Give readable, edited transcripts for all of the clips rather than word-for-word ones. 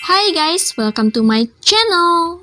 Hi guys, welcome to my channel.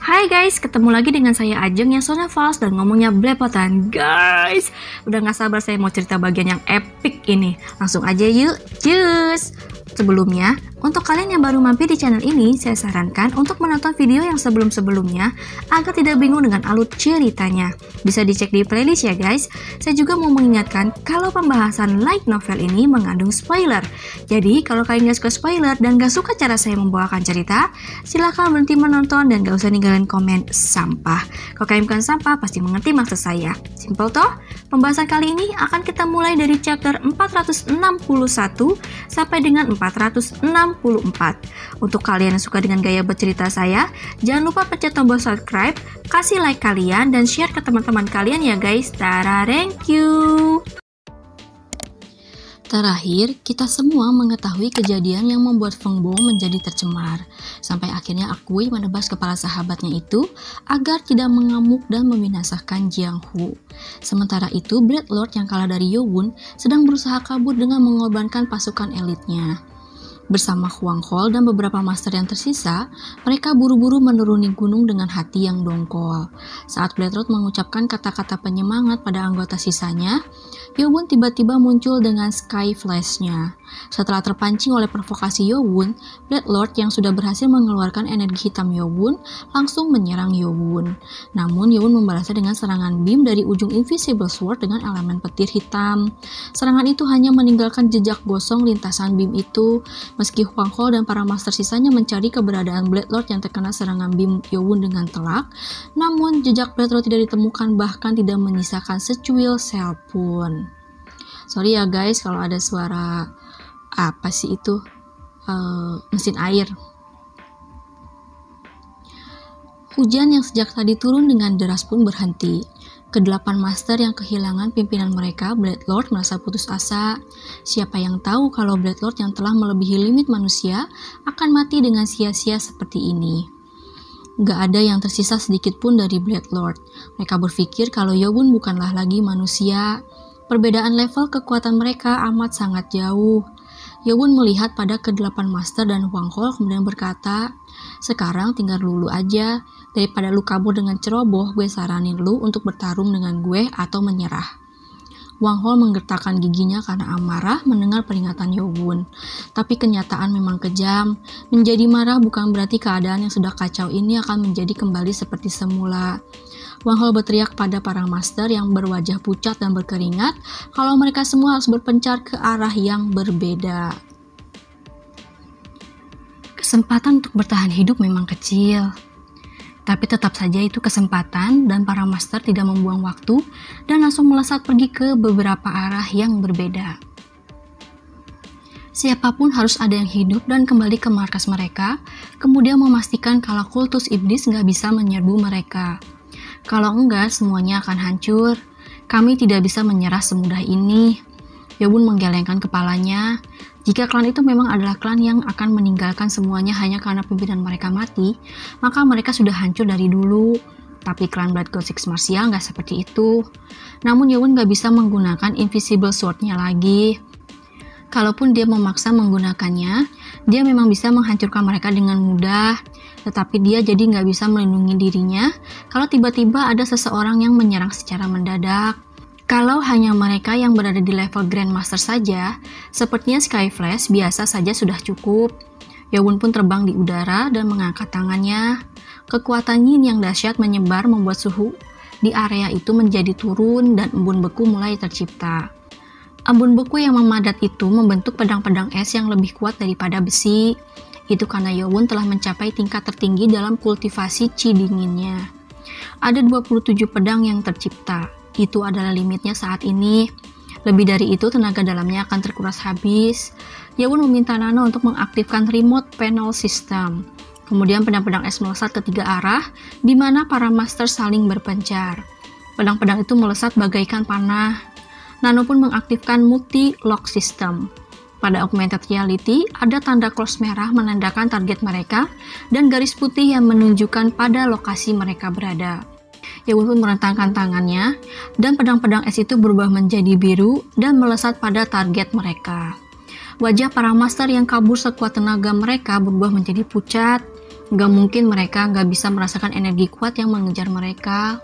Hai guys, ketemu lagi dengan saya Ajeng yang suaranya false dan ngomongnya belepotan. Guys, udah gak sabar saya mau cerita bagian yang epic ini. Langsung aja yuk, cus! Sebelumnya, untuk kalian yang baru mampir di channel ini, saya sarankan untuk menonton video yang sebelum-sebelumnya agar tidak bingung dengan alur ceritanya. Bisa dicek di playlist ya guys. Saya juga mau mengingatkan kalau pembahasan light novel ini mengandung spoiler. Jadi kalau kalian gak suka spoiler dan gak suka cara saya membawakan cerita, silahkan berhenti menonton dan gak usah ninggalin komen sampah. Kalau kalian bukan sampah, pasti mengerti maksud saya. Simple toh? Pembahasan kali ini akan kita mulai dari chapter 461 sampai dengan 464. Untuk kalian yang suka dengan gaya bercerita saya, jangan lupa pencet tombol subscribe, kasih like kalian, dan share ke teman-teman kalian ya guys. Tara, thank you. Terakhir, kita semua mengetahui kejadian yang membuat Feng Bo menjadi tercemar. Sampai akhirnya Akui menebas kepala sahabatnya itu agar tidak mengamuk dan membinasakan Jiang Hu. Sementara itu, Blood Lord yang kalah dari Yowun sedang berusaha kabur dengan mengorbankan pasukan elitnya. Bersama Huang Hol dan beberapa master yang tersisa, mereka buru-buru menuruni gunung dengan hati yang dongkol. Saat Blood Lord mengucapkan kata-kata penyemangat pada anggota sisanya, Yowun tiba-tiba muncul dengan Sky Flash-nya. Setelah terpancing oleh provokasi Yowun, Blood Lord yang sudah berhasil mengeluarkan energi hitam Yowun langsung menyerang Yowun. Namun Yowun membalasnya dengan serangan beam dari ujung Invisible Sword dengan elemen petir hitam. Serangan itu hanya meninggalkan jejak gosong lintasan beam itu. Meski Huang Hol dan para master sisanya mencari keberadaan Blood Lord yang terkena serangan beam Yowun dengan telak, namun jejak Blood Lord tidak ditemukan, bahkan tidak menyisakan secuil sel pun. Sorry ya guys kalau ada suara apa sih itu, mesin air. Hujan yang sejak tadi turun dengan deras pun berhenti. Kedelapan master yang kehilangan pimpinan mereka, Blood Lord, merasa putus asa. Siapa yang tahu kalau Blood Lord yang telah melebihi limit manusia akan mati dengan sia-sia seperti ini. Gak ada yang tersisa sedikit pun dari Blood Lord. Mereka berpikir kalau Yowun bukanlah lagi manusia. Perbedaan level kekuatan mereka amat sangat jauh. Yowun melihat pada kedelapan master dan Huang Hol kemudian berkata, "Sekarang tinggal lulu aja. Daripada lu kabur dengan ceroboh, gue saranin lu untuk bertarung dengan gue atau menyerah." Huang Hol menggertakkan giginya karena amarah mendengar peringatan Yowun. Tapi kenyataan memang kejam. Menjadi marah bukan berarti keadaan yang sudah kacau ini akan menjadi kembali seperti semula. Huang Hol berteriak pada para master yang berwajah pucat dan berkeringat kalau mereka semua harus berpencar ke arah yang berbeda. Kesempatan untuk bertahan hidup memang kecil. Tapi tetap saja itu kesempatan dan para master tidak membuang waktu dan langsung melesat pergi ke beberapa arah yang berbeda. Siapapun harus ada yang hidup dan kembali ke markas mereka, kemudian memastikan kalau kultus iblis nggak bisa menyerbu mereka. Kalau enggak, semuanya akan hancur. Kami tidak bisa menyerah semudah ini. Yowun menggelengkan kepalanya. Jika klan itu memang adalah klan yang akan meninggalkan semuanya hanya karena pimpinan mereka mati, maka mereka sudah hancur dari dulu. Tapi klan Blood God Six Martial nggak seperti itu. Namun Yowun nggak bisa menggunakan Invisible Sword-nya lagi. Kalaupun dia memaksa menggunakannya, dia memang bisa menghancurkan mereka dengan mudah. Tetapi dia jadi nggak bisa melindungi dirinya kalau tiba-tiba ada seseorang yang menyerang secara mendadak. Kalau hanya mereka yang berada di level Grandmaster saja, sepertinya Sky Flash biasa saja sudah cukup. Yowun pun terbang di udara dan mengangkat tangannya. Kekuatan yin yang dahsyat menyebar membuat suhu di area itu menjadi turun dan embun beku mulai tercipta. Embun beku yang memadat itu membentuk pedang-pedang es yang lebih kuat daripada besi. Itu karena Yowun telah mencapai tingkat tertinggi dalam kultivasi chi dinginnya. Ada 27 pedang yang tercipta. Itu adalah limitnya saat ini. Lebih dari itu, tenaga dalamnya akan terkuras habis. Yowun meminta Nano untuk mengaktifkan remote panel system. Kemudian pedang-pedang es melesat ke tiga arah, di mana para master saling berpencar. Pedang-pedang itu melesat bagaikan panah. Nano pun mengaktifkan multi-lock system. Pada augmented reality, ada tanda cross merah menandakan target mereka dan garis putih yang menunjukkan pada lokasi mereka berada. Yewon pun merentangkan tangannya, dan pedang-pedang es itu berubah menjadi biru dan melesat pada target mereka. Wajah para master yang kabur sekuat tenaga mereka berubah menjadi pucat. Gak mungkin mereka gak bisa merasakan energi kuat yang mengejar mereka.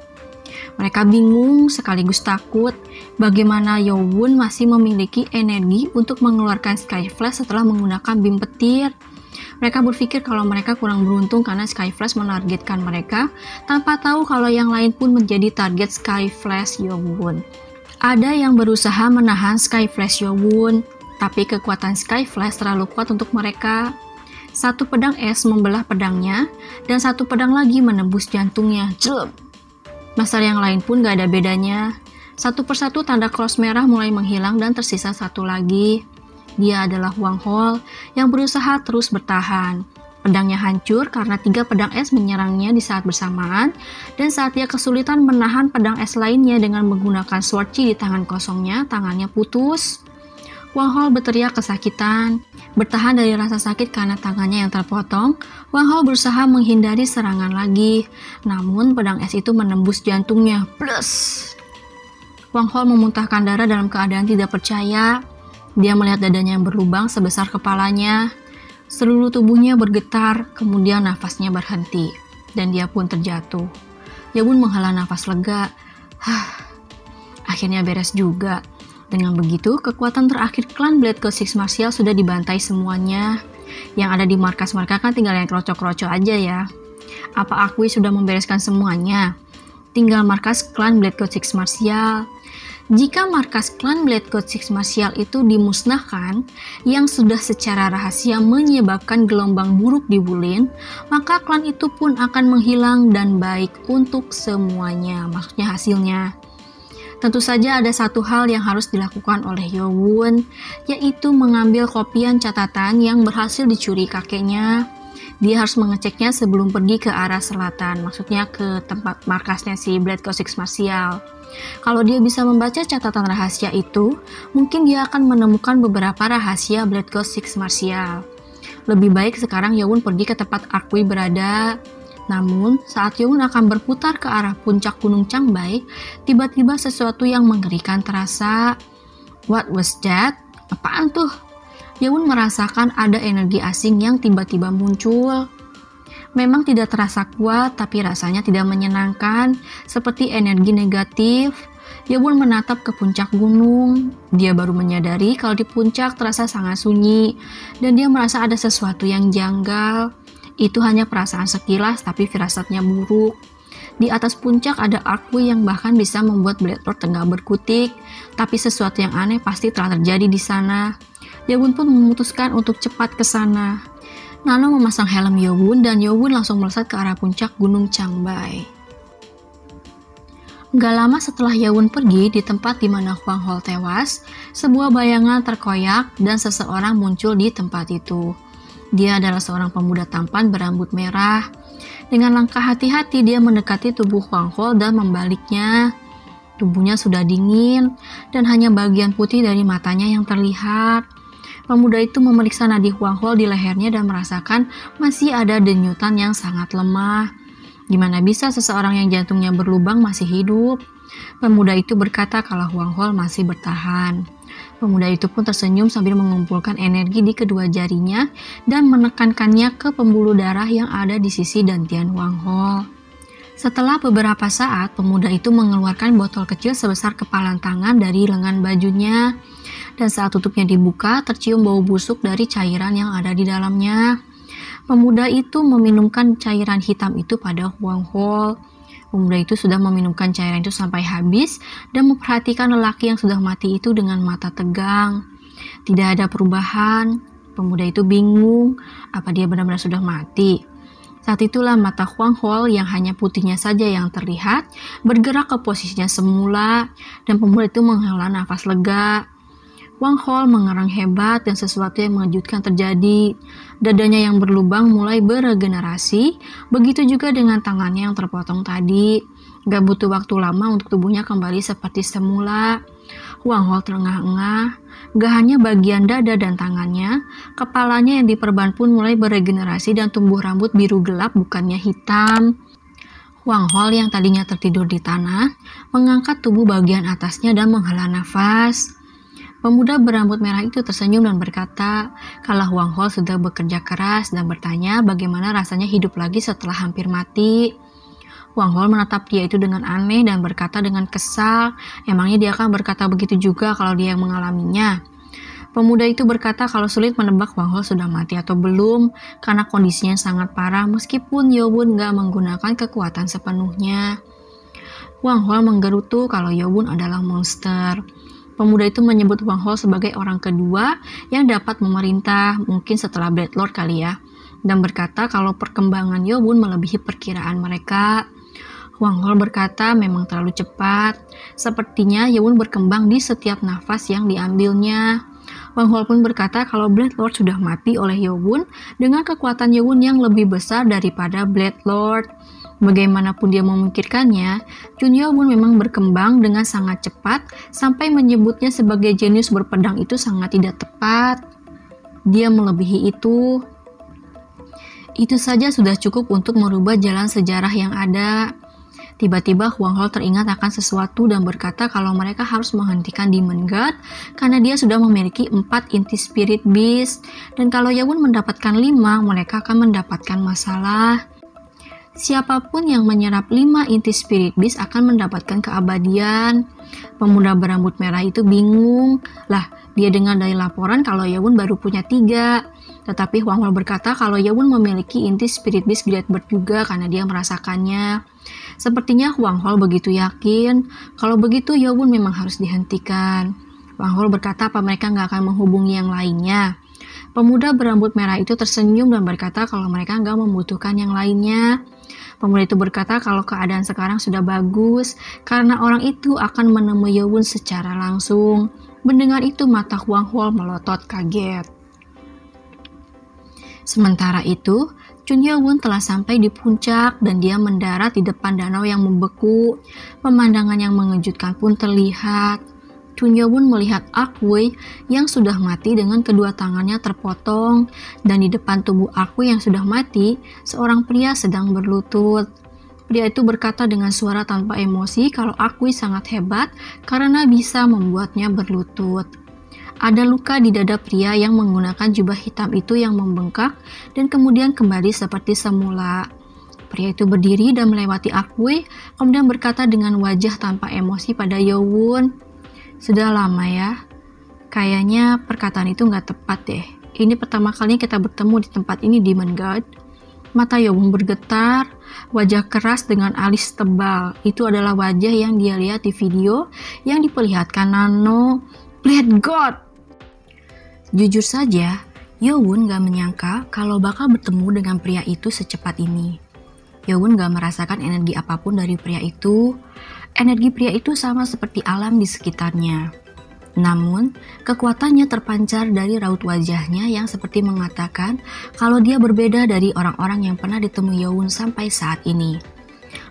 Mereka bingung sekaligus takut bagaimana Yewon masih memiliki energi untuk mengeluarkan Sky Flash setelah menggunakan bim petir. Mereka berpikir kalau mereka kurang beruntung karena Sky Flash menargetkan mereka tanpa tahu kalau yang lain pun menjadi target Sky Flash Yewon. Ada yang berusaha menahan Sky Flash Yewon, tapi kekuatan Sky Flash terlalu kuat untuk mereka. Satu pedang es membelah pedangnya dan satu pedang lagi menembus jantungnya. Jelek. Master yang lain pun gak ada bedanya. Satu persatu tanda cross merah mulai menghilang dan tersisa satu lagi. Dia adalah Hwang Hol yang berusaha terus bertahan. Pedangnya hancur karena 3 pedang es menyerangnya di saat bersamaan, dan saat dia kesulitan menahan pedang es lainnya dengan menggunakan sword chi di tangan kosongnya, tangannya putus. Hwang Hol berteriak kesakitan. Bertahan dari rasa sakit karena tangannya yang terpotong, Hwang Hol berusaha menghindari serangan lagi. Namun pedang es itu menembus jantungnya. Plus. Hwang Hol memuntahkan darah dalam keadaan tidak percaya. Dia melihat dadanya yang berlubang sebesar kepalanya. Seluruh tubuhnya bergetar, kemudian nafasnya berhenti. Dan dia pun terjatuh. Yewon menghela nafas lega. Akhirnya beres juga. Dengan begitu, kekuatan terakhir klan Blade Code Six Martial sudah dibantai semuanya. Yang ada di markas mereka kan tinggal yang krocok-krocok aja ya. Apa Akui sudah membereskan semuanya? Tinggal markas klan Blade Code Six Martial. Jika markas klan Blade Code Six Martial itu dimusnahkan, yang sudah secara rahasia menyebabkan gelombang buruk di Wulin, maka klan itu pun akan menghilang dan baik untuk semuanya. Maksudnya hasilnya. Tentu saja ada satu hal yang harus dilakukan oleh Yewon, yaitu mengambil kopian catatan yang berhasil dicuri kakeknya. Dia harus mengeceknya sebelum pergi ke arah selatan, maksudnya ke tempat markasnya si Blade Code Six Martial. Kalau dia bisa membaca catatan rahasia itu, mungkin dia akan menemukan beberapa rahasia Blade Code Six Martial. Lebih baik sekarang Yewon pergi ke tempat Akui berada. Namun, saat Yewon akan berputar ke arah puncak Gunung Changbai, tiba-tiba sesuatu yang mengerikan terasa. What was that? Apaan tuh? Yewon merasakan ada energi asing yang tiba-tiba muncul. Memang tidak terasa kuat, tapi rasanya tidak menyenangkan, seperti energi negatif. Yewon menatap ke puncak gunung. Dia baru menyadari kalau di puncak terasa sangat sunyi, dan dia merasa ada sesuatu yang janggal. Itu hanya perasaan sekilas, tapi firasatnya buruk. Di atas puncak ada Akui yang bahkan bisa membuat Blade Lord tengah berkutik, tapi sesuatu yang aneh pasti telah terjadi di sana. Yewon pun memutuskan untuk cepat ke sana. Nano memasang helm Yewon dan Yewon langsung melesat ke arah puncak Gunung Changbai. Gak lama setelah Yewon pergi di tempat di mana Hwang Hol tewas, sebuah bayangan terkoyak dan seseorang muncul di tempat itu. Dia adalah seorang pemuda tampan berambut merah. Dengan langkah hati-hati dia mendekati tubuh Hwang Hol dan membaliknya. Tubuhnya sudah dingin dan hanya bagian putih dari matanya yang terlihat. Pemuda itu memeriksa nadi Hwang Hol di lehernya dan merasakan masih ada denyutan yang sangat lemah. Gimana bisa seseorang yang jantungnya berlubang masih hidup? Pemuda itu berkata kalau Hwang Hol masih bertahan. Pemuda itu pun tersenyum sambil mengumpulkan energi di kedua jarinya dan menekankannya ke pembuluh darah yang ada di sisi dantian Hwang Hol. Setelah beberapa saat, pemuda itu mengeluarkan botol kecil sebesar kepalan tangan dari lengan bajunya. Dan saat tutupnya dibuka, tercium bau busuk dari cairan yang ada di dalamnya. Pemuda itu meminumkan cairan hitam itu pada Hwang Hol. Pemuda itu sudah meminumkan cairan itu sampai habis dan memperhatikan lelaki yang sudah mati itu dengan mata tegang. Tidak ada perubahan. Pemuda itu bingung, apa dia benar-benar sudah mati? Saat itulah mata Hwang Hol yang hanya putihnya saja yang terlihat bergerak ke posisinya semula dan pemuda itu menghela nafas lega. Hwang Hol mengerang hebat dan sesuatu yang mengejutkan terjadi. Dadanya yang berlubang mulai beregenerasi, begitu juga dengan tangannya yang terpotong tadi. Gak butuh waktu lama untuk tubuhnya kembali seperti semula. Hwang Hol terengah-engah. Gak hanya bagian dada dan tangannya, kepalanya yang diperban pun mulai beregenerasi dan tumbuh rambut biru gelap bukannya hitam. Wang Hol yang tadinya tertidur di tanah, mengangkat tubuh bagian atasnya dan menghela nafas. Pemuda berambut merah itu tersenyum dan berkata, kalau Wang Hol sudah bekerja keras dan bertanya bagaimana rasanya hidup lagi setelah hampir mati. Wang Hol menatap dia itu dengan aneh dan berkata dengan kesal, emangnya dia akan berkata begitu juga kalau dia yang mengalaminya. Pemuda itu berkata kalau sulit menebak Wang Hol sudah mati atau belum, karena kondisinya sangat parah meskipun Yobun gak menggunakan kekuatan sepenuhnya. Wang Hol menggerutu kalau Yobun adalah monster. Pemuda itu menyebut Wang Hol sebagai orang kedua yang dapat memerintah, mungkin setelah Blood Lord kali ya, dan berkata kalau perkembangan Yobun melebihi perkiraan mereka. Wang Hol berkata memang terlalu cepat, sepertinya Yobun berkembang di setiap nafas yang diambilnya. Wang Hol pun berkata kalau Blood Lord sudah mati oleh Yobun dengan kekuatan Yobun yang lebih besar daripada Blood Lord. Bagaimanapun dia memikirkannya, Chun Yobun memang berkembang dengan sangat cepat sampai menyebutnya sebagai jenius berpedang itu sangat tidak tepat. Dia melebihi itu. Itu saja sudah cukup untuk merubah jalan sejarah yang ada. Tiba-tiba Wang Hol teringat akan sesuatu dan berkata kalau mereka harus menghentikan Demon God karena dia sudah memiliki 4 inti Spirit Beast, dan kalau Yobun mendapatkan 5, mereka akan mendapatkan masalah. Siapapun yang menyerap 5 inti Spirit Beast akan mendapatkan keabadian. Pemuda berambut merah itu bingung. Lah, dia dengar dari laporan kalau Yobun baru punya 3. Tetapi Wang Hol berkata kalau Yobun memiliki inti Spirit Beast Great Bird juga karena dia merasakannya. Sepertinya Wang Hol begitu yakin. Kalau begitu Yobun memang harus dihentikan. Wang Hol berkata apa mereka nggak akan menghubungi yang lainnya. Pemuda berambut merah itu tersenyum dan berkata kalau mereka nggak membutuhkan yang lainnya. Pemuda itu berkata kalau keadaan sekarang sudah bagus karena orang itu akan menemui Yobun secara langsung. Mendengar itu mata Wang Hol melotot kaget. Sementara itu, Chun Yobun telah sampai di puncak dan dia mendarat di depan danau yang membeku. Pemandangan yang mengejutkan pun terlihat. Chun Yobun melihat Arkway yang sudah mati dengan kedua tangannya terpotong, dan di depan tubuh Arkway yang sudah mati, seorang pria sedang berlutut. Pria itu berkata dengan suara tanpa emosi kalau Arkway sangat hebat karena bisa membuatnya berlutut. Ada luka di dada pria yang menggunakan jubah hitam itu yang membengkak dan kemudian kembali seperti semula. Pria itu berdiri dan melewati Arkway, kemudian berkata dengan wajah tanpa emosi pada Yobun, sudah lama ya, kayaknya perkataan itu nggak tepat deh. Ini pertama kalinya kita bertemu di tempat ini, Demon God. Mata Yobun bergetar, wajah keras dengan alis tebal. Itu adalah wajah yang dia lihat di video yang diperlihatkan Nano. Blood God! Jujur saja, Yobun gak menyangka kalau bakal bertemu dengan pria itu secepat ini. Yobun gak merasakan energi apapun dari pria itu. Energi pria itu sama seperti alam di sekitarnya. Namun, kekuatannya terpancar dari raut wajahnya yang seperti mengatakan kalau dia berbeda dari orang-orang yang pernah ditemui Yobun sampai saat ini.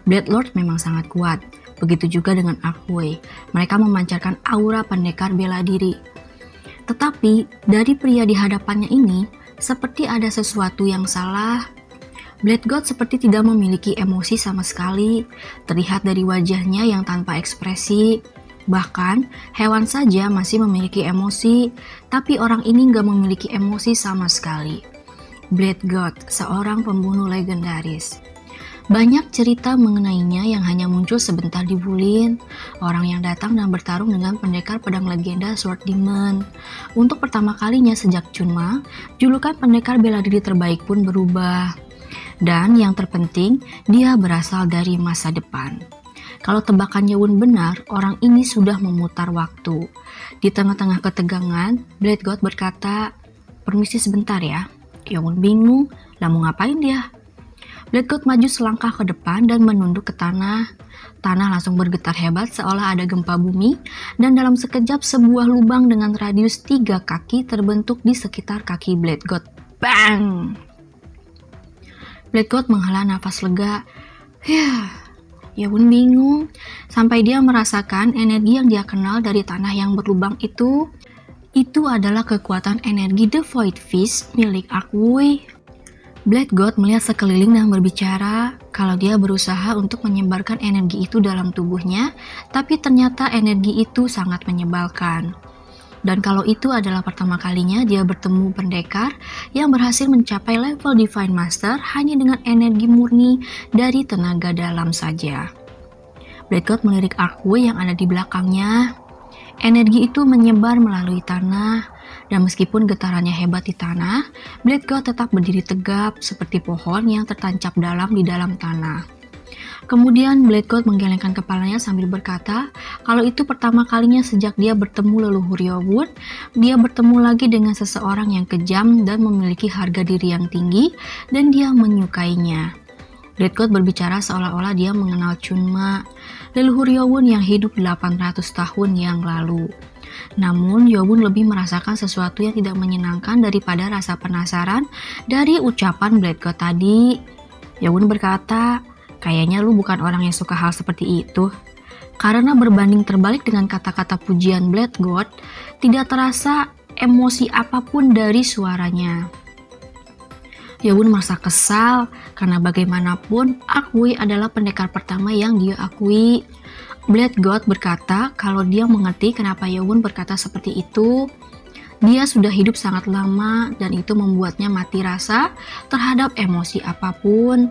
Blood Lord memang sangat kuat, begitu juga dengan Arkway. Mereka memancarkan aura pendekar bela diri. Tetapi, dari pria di hadapannya ini, seperti ada sesuatu yang salah. Blood God seperti tidak memiliki emosi sama sekali, terlihat dari wajahnya yang tanpa ekspresi. Bahkan, hewan saja masih memiliki emosi, tapi orang ini nggak memiliki emosi sama sekali. Blood God, seorang pembunuh legendaris. Banyak cerita mengenainya yang hanya muncul sebentar di Wulin, orang yang datang dan bertarung dengan pendekar pedang legenda Sword Demon. Untuk pertama kalinya sejak Chunma, julukan pendekar bela diri terbaik pun berubah. Dan yang terpenting, dia berasal dari masa depan. Kalau tebakan Yobun benar, orang ini sudah memutar waktu. Di tengah-tengah ketegangan, Blood God berkata, "Permisi sebentar ya." Yobun bingung, lah mau ngapain dia? Blood God maju selangkah ke depan dan menunduk ke tanah. Tanah langsung bergetar hebat seolah ada gempa bumi, dan dalam sekejap sebuah lubang dengan radius 3 kaki terbentuk di sekitar kaki Blood God. Bang! Blood God menghela nafas lega. Yobun bingung, sampai dia merasakan energi yang dia kenal dari tanah yang berlubang itu. Itu adalah kekuatan energi The Void Fist milik Arkway. Black God melihat sekeliling dan berbicara kalau dia berusaha untuk menyebarkan energi itu dalam tubuhnya, tapi ternyata energi itu sangat menyebalkan. Dan kalau itu adalah pertama kalinya dia bertemu pendekar yang berhasil mencapai level Divine Master hanya dengan energi murni dari tenaga dalam saja. Black God melirik Arkway yang ada di belakangnya. Energi itu menyebar melalui tanah, dan meskipun getarannya hebat di tanah, Black God tetap berdiri tegap seperti pohon yang tertancap dalam di dalam tanah. Kemudian Black God menggelengkan kepalanya sambil berkata, kalau itu pertama kalinya sejak dia bertemu leluhur Yowun, dia bertemu lagi dengan seseorang yang kejam dan memiliki harga diri yang tinggi, dan dia menyukainya. Black God berbicara seolah-olah dia mengenal Chunma, leluhur Yowun yang hidup 800 tahun yang lalu. Namun, Yowun lebih merasakan sesuatu yang tidak menyenangkan daripada rasa penasaran dari ucapan Black God tadi. Yowun berkata, kayaknya lu bukan orang yang suka hal seperti itu. Karena berbanding terbalik dengan kata-kata pujian Black God, tidak terasa emosi apapun dari suaranya. Yowun merasa kesal karena bagaimanapun Arkway adalah pendekar pertama yang dia akui. Black God berkata kalau dia mengerti kenapa Yowun berkata seperti itu. Dia sudah hidup sangat lama dan itu membuatnya mati rasa terhadap emosi apapun.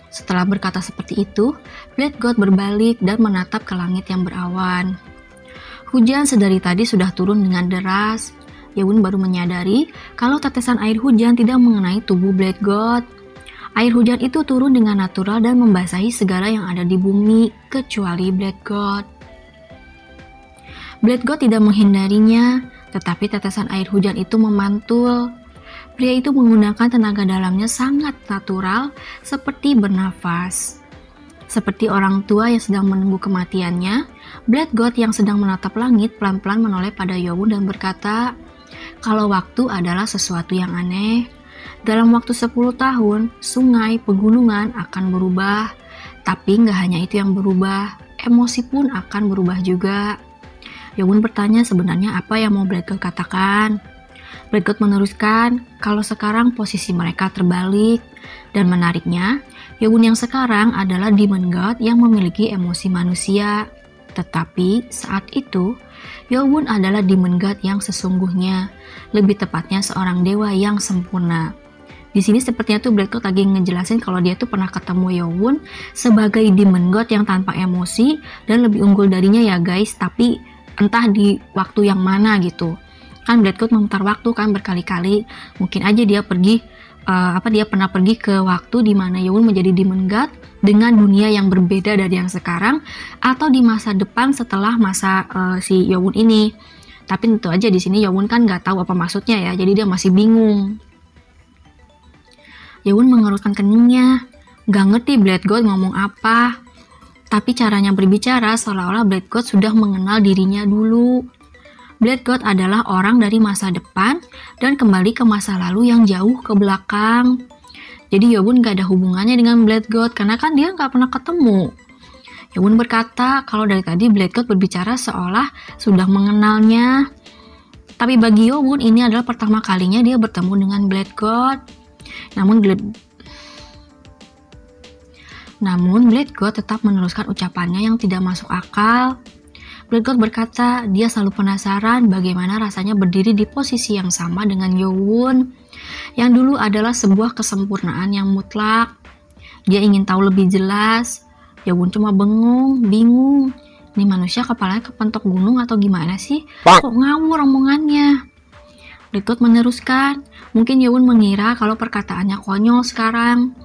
Setelah berkata seperti itu, Black God berbalik dan menatap ke langit yang berawan. Hujan sedari tadi sudah turun dengan deras. Yowun baru menyadari kalau tetesan air hujan tidak mengenai tubuh Black God. Air hujan itu turun dengan natural dan membasahi segala yang ada di bumi, kecuali Black God. Black God tidak menghindarinya, tetapi tetesan air hujan itu memantul. Pria itu menggunakan tenaga dalamnya sangat natural, seperti bernafas. Seperti orang tua yang sedang menunggu kematiannya, Black God yang sedang menatap langit pelan-pelan menoleh pada Yowun dan berkata, kalau waktu adalah sesuatu yang aneh, dalam waktu 10 tahun, sungai, pegunungan akan berubah. Tapi nggak hanya itu yang berubah, emosi pun akan berubah juga. Yowun bertanya sebenarnya apa yang mau Black God katakan. Black God meneruskan kalau sekarang posisi mereka terbalik. Dan menariknya, Yowun yang sekarang adalah Demon God yang memiliki emosi manusia. Tetapi saat itu, Yowun adalah Demon God yang sesungguhnya, lebih tepatnya seorang dewa yang sempurna. Di sini sepertinya tuh Black God lagi ngejelasin kalau dia tuh pernah ketemu Yowun sebagai Demon God yang tanpa emosi dan lebih unggul darinya ya guys, tapi entah di waktu yang mana gitu. Kan Black God memutar waktu kan berkali-kali, mungkin aja dia dia pernah pergi ke waktu di mana Yowun menjadi Demon God dengan dunia yang berbeda dari yang sekarang, atau di masa depan setelah masa si Yowun ini. Tapi tentu aja di sini Yowun kan nggak tahu apa maksudnya ya, jadi dia masih bingung. Yowun mengerutkan keningnya, nggak ngerti Black God ngomong apa. Tapi caranya berbicara seolah-olah Black God sudah mengenal dirinya dulu. Black God adalah orang dari masa depan dan kembali ke masa lalu yang jauh ke belakang. Jadi Yowun gak ada hubungannya dengan Black God karena kan dia gak pernah ketemu. Yowun berkata kalau dari tadi Black God berbicara seolah sudah mengenalnya. Tapi bagi Yowun ini adalah pertama kalinya dia bertemu dengan Black God. Namun Black God tetap meneruskan ucapannya yang tidak masuk akal. Black God berkata dia selalu penasaran bagaimana rasanya berdiri di posisi yang sama dengan Yowun, yang dulu adalah sebuah kesempurnaan yang mutlak. Dia ingin tahu lebih jelas. Yowun cuma bingung. Ini manusia kepalanya kepentok gunung atau gimana sih? Kok ngawur omongannya? Black God meneruskan, mungkin Yowun mengira kalau perkataannya konyol sekarang.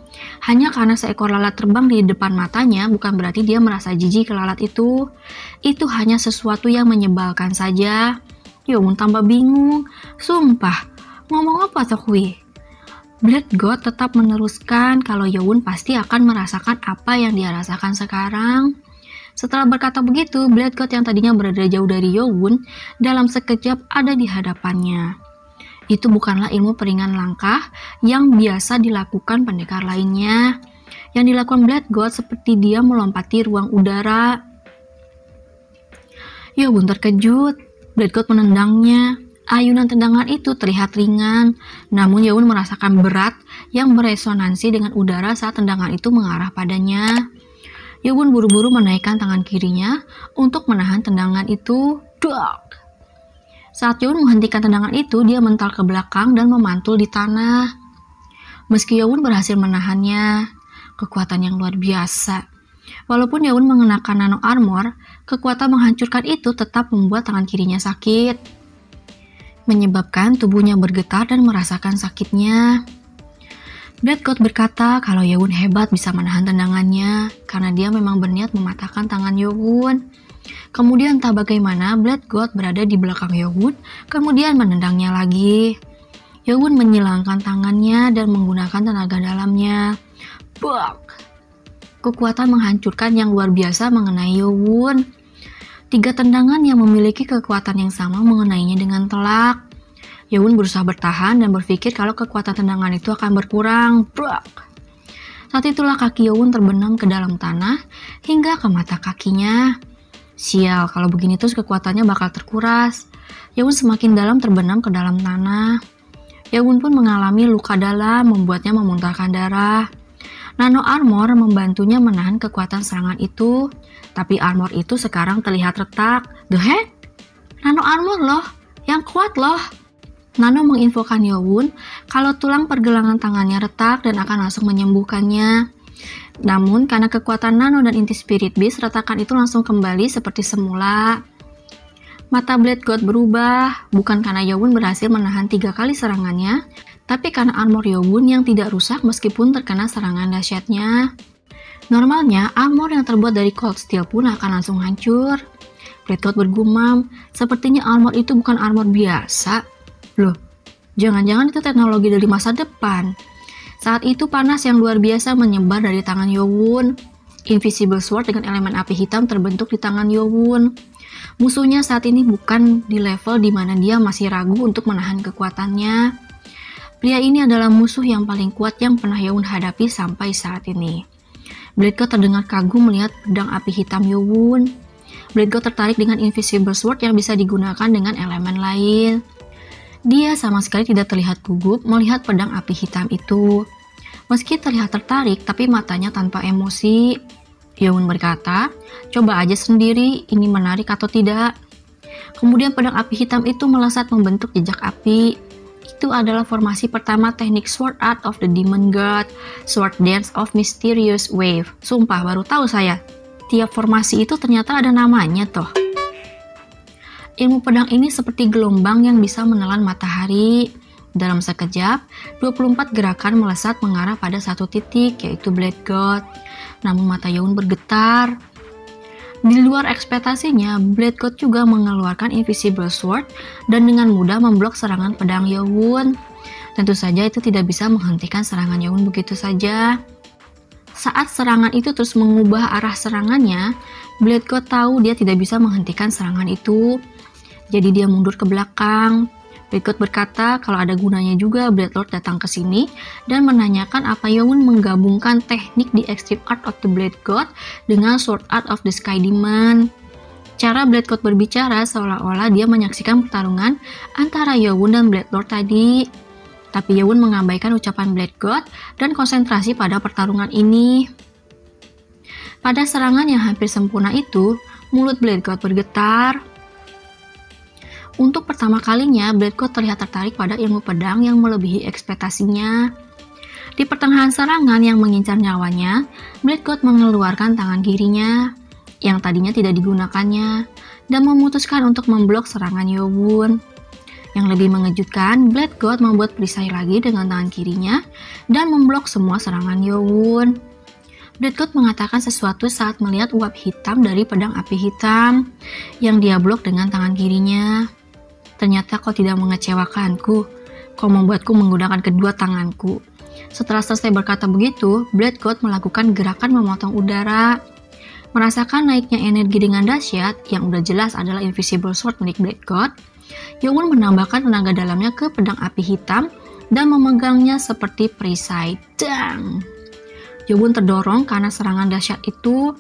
Hanya karena seekor lalat terbang di depan matanya bukan berarti dia merasa jijik ke lalat itu. Itu hanya sesuatu yang menyebalkan saja. Yowun tambah bingung. Sumpah, ngomong apa Tokwi? Black God tetap meneruskan kalau Yowun pasti akan merasakan apa yang dia rasakan sekarang. Setelah berkata begitu, Black God yang tadinya berada jauh dari Yowun dalam sekejap ada di hadapannya. Itu bukanlah ilmu peringan langkah yang biasa dilakukan pendekar lainnya. Yang dilakukan Black God seperti dia melompati ruang udara. Yowun terkejut. Black God menendangnya. Ayunan tendangan itu terlihat ringan, namun Yewon merasakan berat yang beresonansi dengan udara saat tendangan itu mengarah padanya. Yewon buru-buru menaikkan tangan kirinya untuk menahan tendangan itu. Duak! Saat Yewon menghentikan tendangan itu, dia mental ke belakang dan memantul di tanah. Meski Yewon berhasil menahannya, kekuatan yang luar biasa. Walaupun Yewon mengenakan nano armor, kekuatan menghancurkan itu tetap membuat tangan kirinya sakit, menyebabkan tubuhnya bergetar dan merasakan sakitnya. Black God berkata kalau Yewon hebat bisa menahan tendangannya karena dia memang berniat mematahkan tangan Yewon. Kemudian entah bagaimana Black God berada di belakang Yewon, kemudian menendangnya lagi. Yewon menyilangkan tangannya dan menggunakan tenaga dalamnya. Bak! Kekuatan menghancurkan yang luar biasa mengenai Yewon. 3 tendangan yang memiliki kekuatan yang sama mengenainya dengan telak. Yewon berusaha bertahan dan berpikir kalau kekuatan tendangan itu akan berkurang. Brak! Saat itulah kaki Yewon terbenam ke dalam tanah hingga ke mata kakinya. Sial, kalau begini terus kekuatannya bakal terkuras. Yewon semakin dalam terbenam ke dalam tanah. Yewon pun mengalami luka dalam membuatnya memuntahkan darah. Nano armor membantunya menahan kekuatan serangan itu, tapi armor itu sekarang terlihat retak. The heck? Nano armor loh, yang kuat loh. Nano menginfokan Yewon kalau tulang pergelangan tangannya retak dan akan langsung menyembuhkannya. Namun karena kekuatan Nano dan inti Spirit Beast, retakan itu langsung kembali seperti semula. Mata Black God berubah, bukan karena Yewon berhasil menahan 3 kali serangannya, tapi karena armor Yewon yang tidak rusak meskipun terkena serangan dahsyatnya. Normalnya, armor yang terbuat dari cold steel pun akan langsung hancur. Black God bergumam, sepertinya armor itu bukan armor biasa. Loh, jangan-jangan itu teknologi dari masa depan. Saat itu panas yang luar biasa menyebar dari tangan Yewon. Invisible Sword dengan elemen api hitam terbentuk di tangan Yewon. Musuhnya saat ini bukan di level di mana dia masih ragu untuk menahan kekuatannya. Pria ini adalah musuh yang paling kuat yang pernah Yewon hadapi sampai saat ini. Black God terdengar kagum melihat pedang api hitam Yewon. Black God tertarik dengan Invisible Sword yang bisa digunakan dengan elemen lain. Dia sama sekali tidak terlihat gugup melihat pedang api hitam itu. Meski terlihat tertarik, tapi matanya tanpa emosi. Yewon berkata, coba aja sendiri ini menarik atau tidak. Kemudian pedang api hitam itu melesat membentuk jejak api. Itu adalah formasi pertama teknik Sword Art of the Demon God, Sword Dance of Mysterious Wave. Sumpah, baru tahu saya. Tiap formasi itu ternyata ada namanya toh. Ilmu pedang ini seperti gelombang yang bisa menelan matahari. Dalam sekejap, 24 gerakan melesat mengarah pada satu titik, yaitu Black God. Namun mata Yewon bergetar. Di luar ekspektasinya, Black God juga mengeluarkan Invisible Sword dan dengan mudah memblok serangan pedang Yewon. Tentu saja itu tidak bisa menghentikan serangan Yewon begitu saja. Saat serangan itu terus mengubah arah serangannya, Black God tahu dia tidak bisa menghentikan serangan itu. Jadi dia mundur ke belakang. Black God berkata kalau ada gunanya juga Black Lord datang ke sini dan menanyakan apa Yewon menggabungkan teknik di Extreme Art of the Black God dengan Sword Art of the Sky Demon. Cara Black God berbicara seolah-olah dia menyaksikan pertarungan antara Yewon dan Black Lord tadi. Tapi Yewon mengabaikan ucapan Black God dan konsentrasi pada pertarungan ini. Pada serangan yang hampir sempurna itu, mulut Black God bergetar. Untuk pertama kalinya, Black God terlihat tertarik pada ilmu pedang yang melebihi ekspektasinya. Di pertengahan serangan yang mengincar nyawanya, Black God mengeluarkan tangan kirinya, yang tadinya tidak digunakannya, dan memutuskan untuk memblok serangan Yewon. Yang lebih mengejutkan, Black God membuat perisai lagi dengan tangan kirinya, dan memblok semua serangan Yewon. Black God mengatakan sesuatu saat melihat uap hitam dari pedang api hitam, yang dia blok dengan tangan kirinya. Ternyata kau tidak mengecewakanku, kau membuatku menggunakan kedua tanganku. Setelah selesai berkata begitu, Black God melakukan gerakan memotong udara. Merasakan naiknya energi dengan dahsyat, yang udah jelas adalah Invisible Sword milik Black God, Yewon menambahkan tenaga dalamnya ke pedang api hitam dan memegangnya seperti perisai. Dang! Yewon terdorong karena serangan dahsyat itu.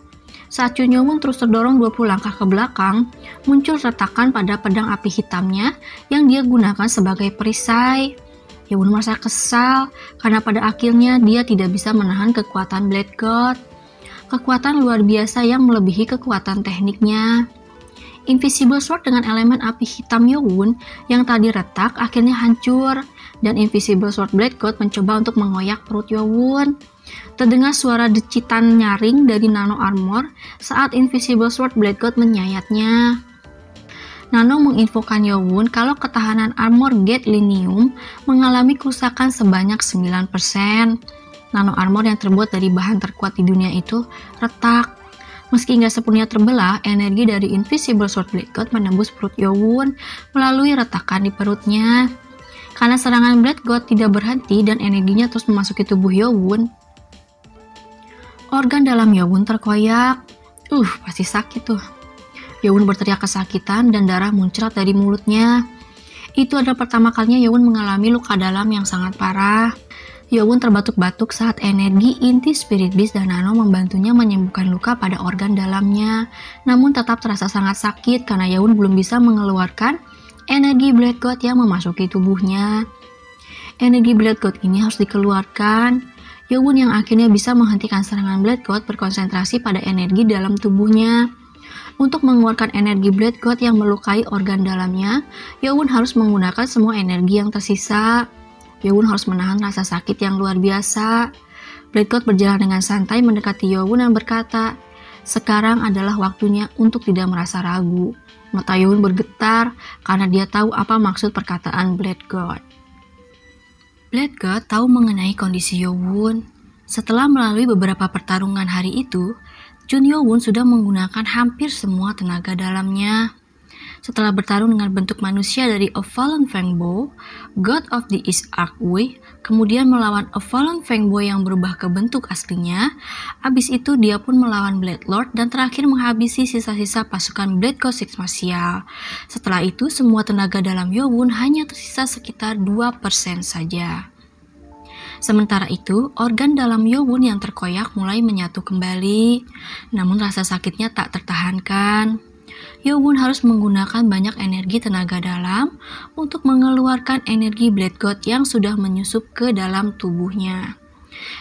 Saat Chun Yo-won terus terdorong 20 langkah ke belakang, muncul retakan pada pedang api hitamnya yang dia gunakan sebagai perisai. Yo-won merasa kesal karena pada akhirnya dia tidak bisa menahan kekuatan Blade God. Kekuatan luar biasa yang melebihi kekuatan tekniknya. Invisible Sword dengan elemen api hitam Yo-won yang tadi retak akhirnya hancur, dan Invisible Sword Blade God mencoba untuk mengoyak perut Yo-won. Terdengar suara decitan nyaring dari Nano Armor saat Invisible Sword Blade God menyayatnya. Nano menginfokan Yo-won kalau ketahanan armor Gate Linium mengalami kerusakan sebanyak 9%. Nano Armor yang terbuat dari bahan terkuat di dunia itu retak. Meski nggak sepenuhnya terbelah, energi dari Invisible Sword Blade God menembus perut Yo-won melalui retakan di perutnya. Karena serangan Blade God tidak berhenti dan energinya terus memasuki tubuh Yo-won, organ dalam Yo-won terkoyak. Pasti sakit tuh. Yo-won berteriak kesakitan dan darah muncrat dari mulutnya. Itu adalah pertama kalinya Yo-won mengalami luka dalam yang sangat parah. Yo-won terbatuk-batuk saat energi inti Spirit Beast dan Nano membantunya menyembuhkan luka pada organ dalamnya. Namun tetap terasa sangat sakit karena Yo-won belum bisa mengeluarkan energi Blade God yang memasuki tubuhnya. Energi Blade God ini harus dikeluarkan. Yo-won yang akhirnya bisa menghentikan serangan Blade God berkonsentrasi pada energi dalam tubuhnya. Untuk mengeluarkan energi Blade God yang melukai organ dalamnya, Yo-won harus menggunakan semua energi yang tersisa. Yo-won harus menahan rasa sakit yang luar biasa. Blade God berjalan dengan santai mendekati Yo-won dan berkata, "Sekarang adalah waktunya untuk tidak merasa ragu." Mata Yo-won bergetar karena dia tahu apa maksud perkataan Blade God. Blade God tahu mengenai kondisi Yo-won. Setelah melalui beberapa pertarungan hari itu, Chun Yo-won sudah menggunakan hampir semua tenaga dalamnya. Setelah bertarung dengan bentuk manusia dari A Fallen Fangbo, God of the East Archway, kemudian melawan A Fallen Fangbo yang berubah ke bentuk aslinya, abis itu dia pun melawan Blade Lord dan terakhir menghabisi sisa-sisa pasukan Blade God Six Martial. Setelah itu, semua tenaga dalam Yo-won hanya tersisa sekitar 2% saja. Sementara itu, organ dalam Yo-won yang terkoyak mulai menyatu kembali, namun rasa sakitnya tak tertahankan. Yo-won harus menggunakan banyak energi tenaga dalam untuk mengeluarkan energi Blade God yang sudah menyusup ke dalam tubuhnya.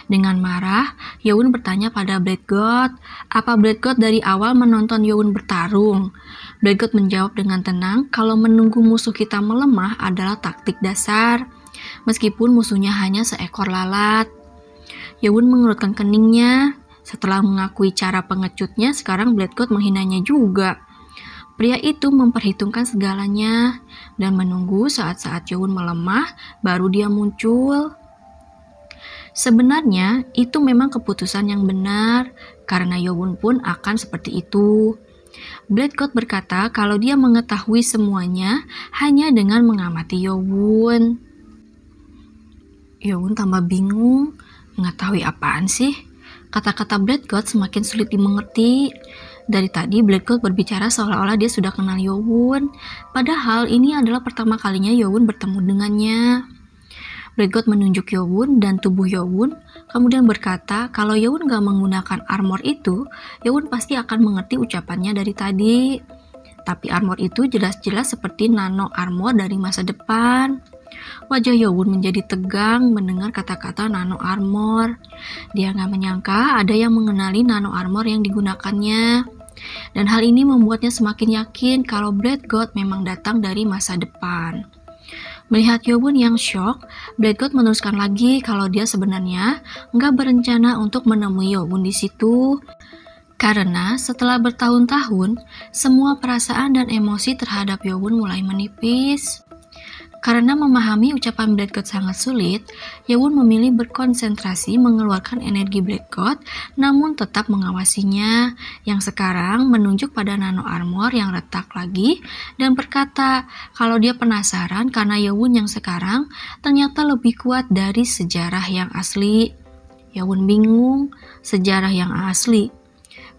Dengan marah, Yo-won bertanya pada Blade God, apa Blade God dari awal menonton Yo-won bertarung? Blade God menjawab dengan tenang kalau menunggu musuh kita melemah adalah taktik dasar, meskipun musuhnya hanya seekor lalat. Yo-won mengerutkan keningnya. Setelah mengakui cara pengecutnya, sekarang Blade God menghinanya juga. Pria itu memperhitungkan segalanya dan menunggu saat-saat Yo-won melemah, baru dia muncul. Sebenarnya, itu memang keputusan yang benar, karena Yo-won pun akan seperti itu. Blade God berkata kalau dia mengetahui semuanya hanya dengan mengamati Yo-won. Yo-won tambah bingung, mengetahui apaan sih? Kata-kata Blade God semakin sulit dimengerti. Dari tadi Blade God berbicara seolah-olah dia sudah kenal Yo-won, padahal ini adalah pertama kalinya Yo-won bertemu dengannya. Blade God menunjuk Yo-won dan tubuh Yo-won, kemudian berkata kalau Yo-won gak menggunakan armor itu, Yo-won pasti akan mengerti ucapannya dari tadi. Tapi armor itu jelas-jelas seperti nano armor dari masa depan. Wajah Yo-won menjadi tegang mendengar kata-kata nano armor. Dia gak menyangka ada yang mengenali nano armor yang digunakannya. Dan hal ini membuatnya semakin yakin kalau Blade God memang datang dari masa depan. Melihat Yo-won yang shock, Blade God meneruskan lagi kalau dia sebenarnya nggak berencana untuk menemui Yo-won di situ. Karena setelah bertahun-tahun, semua perasaan dan emosi terhadap Yo-won mulai menipis. Karena memahami ucapan Blade God sangat sulit, Yo-won memilih berkonsentrasi mengeluarkan energi Blade God, namun tetap mengawasinya, yang sekarang menunjuk pada nano armor yang retak lagi, dan berkata kalau dia penasaran karena Yo-won yang sekarang ternyata lebih kuat dari sejarah yang asli. Yo-won bingung, sejarah yang asli.